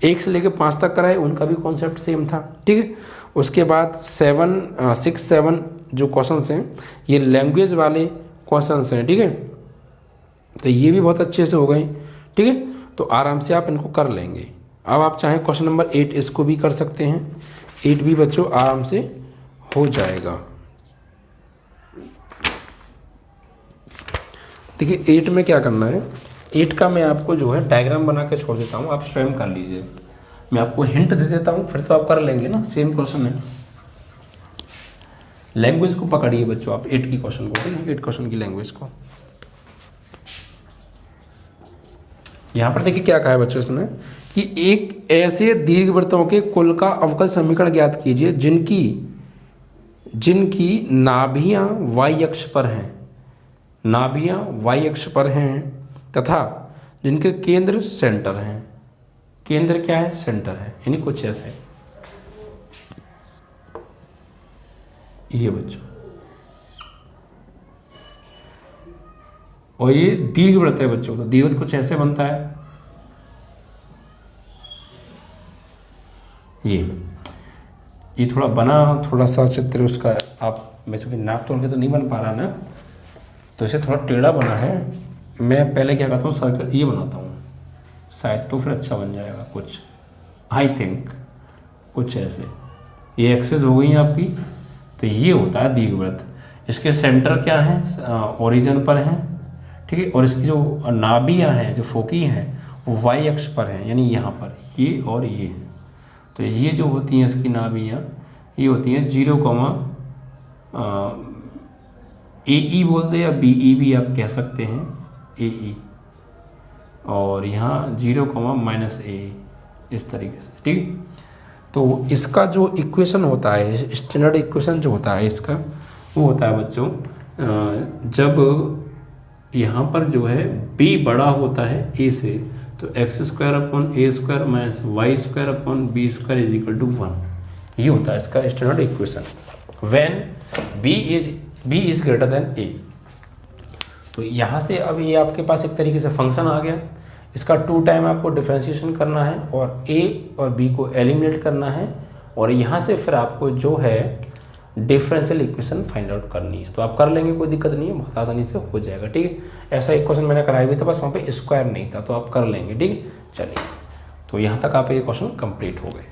Speaker 1: 1 से लेकर 5 तक कराए, उनका भी कॉन्सेप्ट सेम था। ठीक है, उसके बाद 6, 7 जो क्वेश्चंस हैं ये लैंग्वेज वाले क्वेश्चंस हैं। ठीक है, तो ये भी बहुत अच्छे से हो गए। ठीक है, तो आराम से आप इनको कर लेंगे। अब आप चाहें क्वेश्चन नंबर 8 इसको भी कर सकते हैं, 8 भी बच्चों आराम से हो जाएगा। देखिए 8 में क्या करना है, 8 का मैं आपको जो है डायग्राम बना के छोड़ देता हूँ, आप स्वयं कर लीजिए। मैं आपको हिंट दे देता हूँ, फिर तो आप कर लेंगे ना, सेम क्वेश्चन है। लैंग्वेज को पकड़िए बच्चों आप 8 की क्वेश्चन को, 8 क्वेश्चन की लैंग्वेज को। यहाँ पर देखिए क्या कहा है बच्चों इसमें कि एक ऐसे दीर्घवृत्तों के कुल का अवकल समीकरण ज्ञात कीजिए जिनकी नाभियाँ y अक्ष पर हैं, नाभियाँ y अक्ष पर हैं तथा जिनके केंद्र सेंटर हैं। केंद्र क्या है, सेंटर है, यानी कुछ ऐसे ये बच्चों। और ये दीर्घवृत्त है बच्चों, तो दीर्घवृत्त कुछ ऐसे बनता है,
Speaker 2: ये थोड़ा बना थोड़ा सा चित्र उसका, आप मैं चूँकि नाप तोल के तो नहीं बन पा रहा ना, तो इसे थोड़ा टेढ़ा बना है। मैं पहले क्या करता हूँ, सर्कल ये बनाता हूँ, शायद तो फिर अच्छा बन जाएगा कुछ, आई थिंक कुछ ऐसे। ये एक्सेस हो गई आपकी, तो ये होता है दीर्घवृत्त। इसके सेंटर क्या है, ओरिजिन पर है, ठीक है, और इसकी जो नाभियाँ हैं, जो फोकी हैं, वो वाई अक्ष पर हैं, यानी यहाँ पर ये और ये हैं। तो ये जो होती हैं इसकी नाभियाँ, ये होती हैं 0, AE बोलते हैं या BE भी आप कह सकते हैं, AE, और यहाँ 0, -A, इस तरीके से, ठीक। तो इसका जो इक्वेशन होता है, स्टैंडर्ड इक्वेशन जो होता है इसका, वो होता है बच्चों, जब यहाँ पर जो है b बड़ा होता है a से, तो x² - y² = b² 1, ये होता है इसका standard equation when b is greater than a। तो यहाँ से अब ये आपके पास एक तरीके से फंक्शन आ गया। इसका 2 टाइम आपको डिफ्रेंशिएशन करना है और a और b को एलिमिनेट करना है, और यहाँ से फिर आपको जो है डिफरेंशियल इक्वेशन फाइंड आउट करनी है। तो आप कर लेंगे, कोई दिक्कत नहीं है, बहुत आसानी से हो जाएगा, ठीक है। ऐसा एक क्वेश्चन मैंने कराया भी था, बस वहाँ पे स्क्वायर नहीं था, तो आप कर लेंगे, ठीक है। चलिए, तो यहाँ तक आप ये क्वेश्चन कंप्लीट हो गए।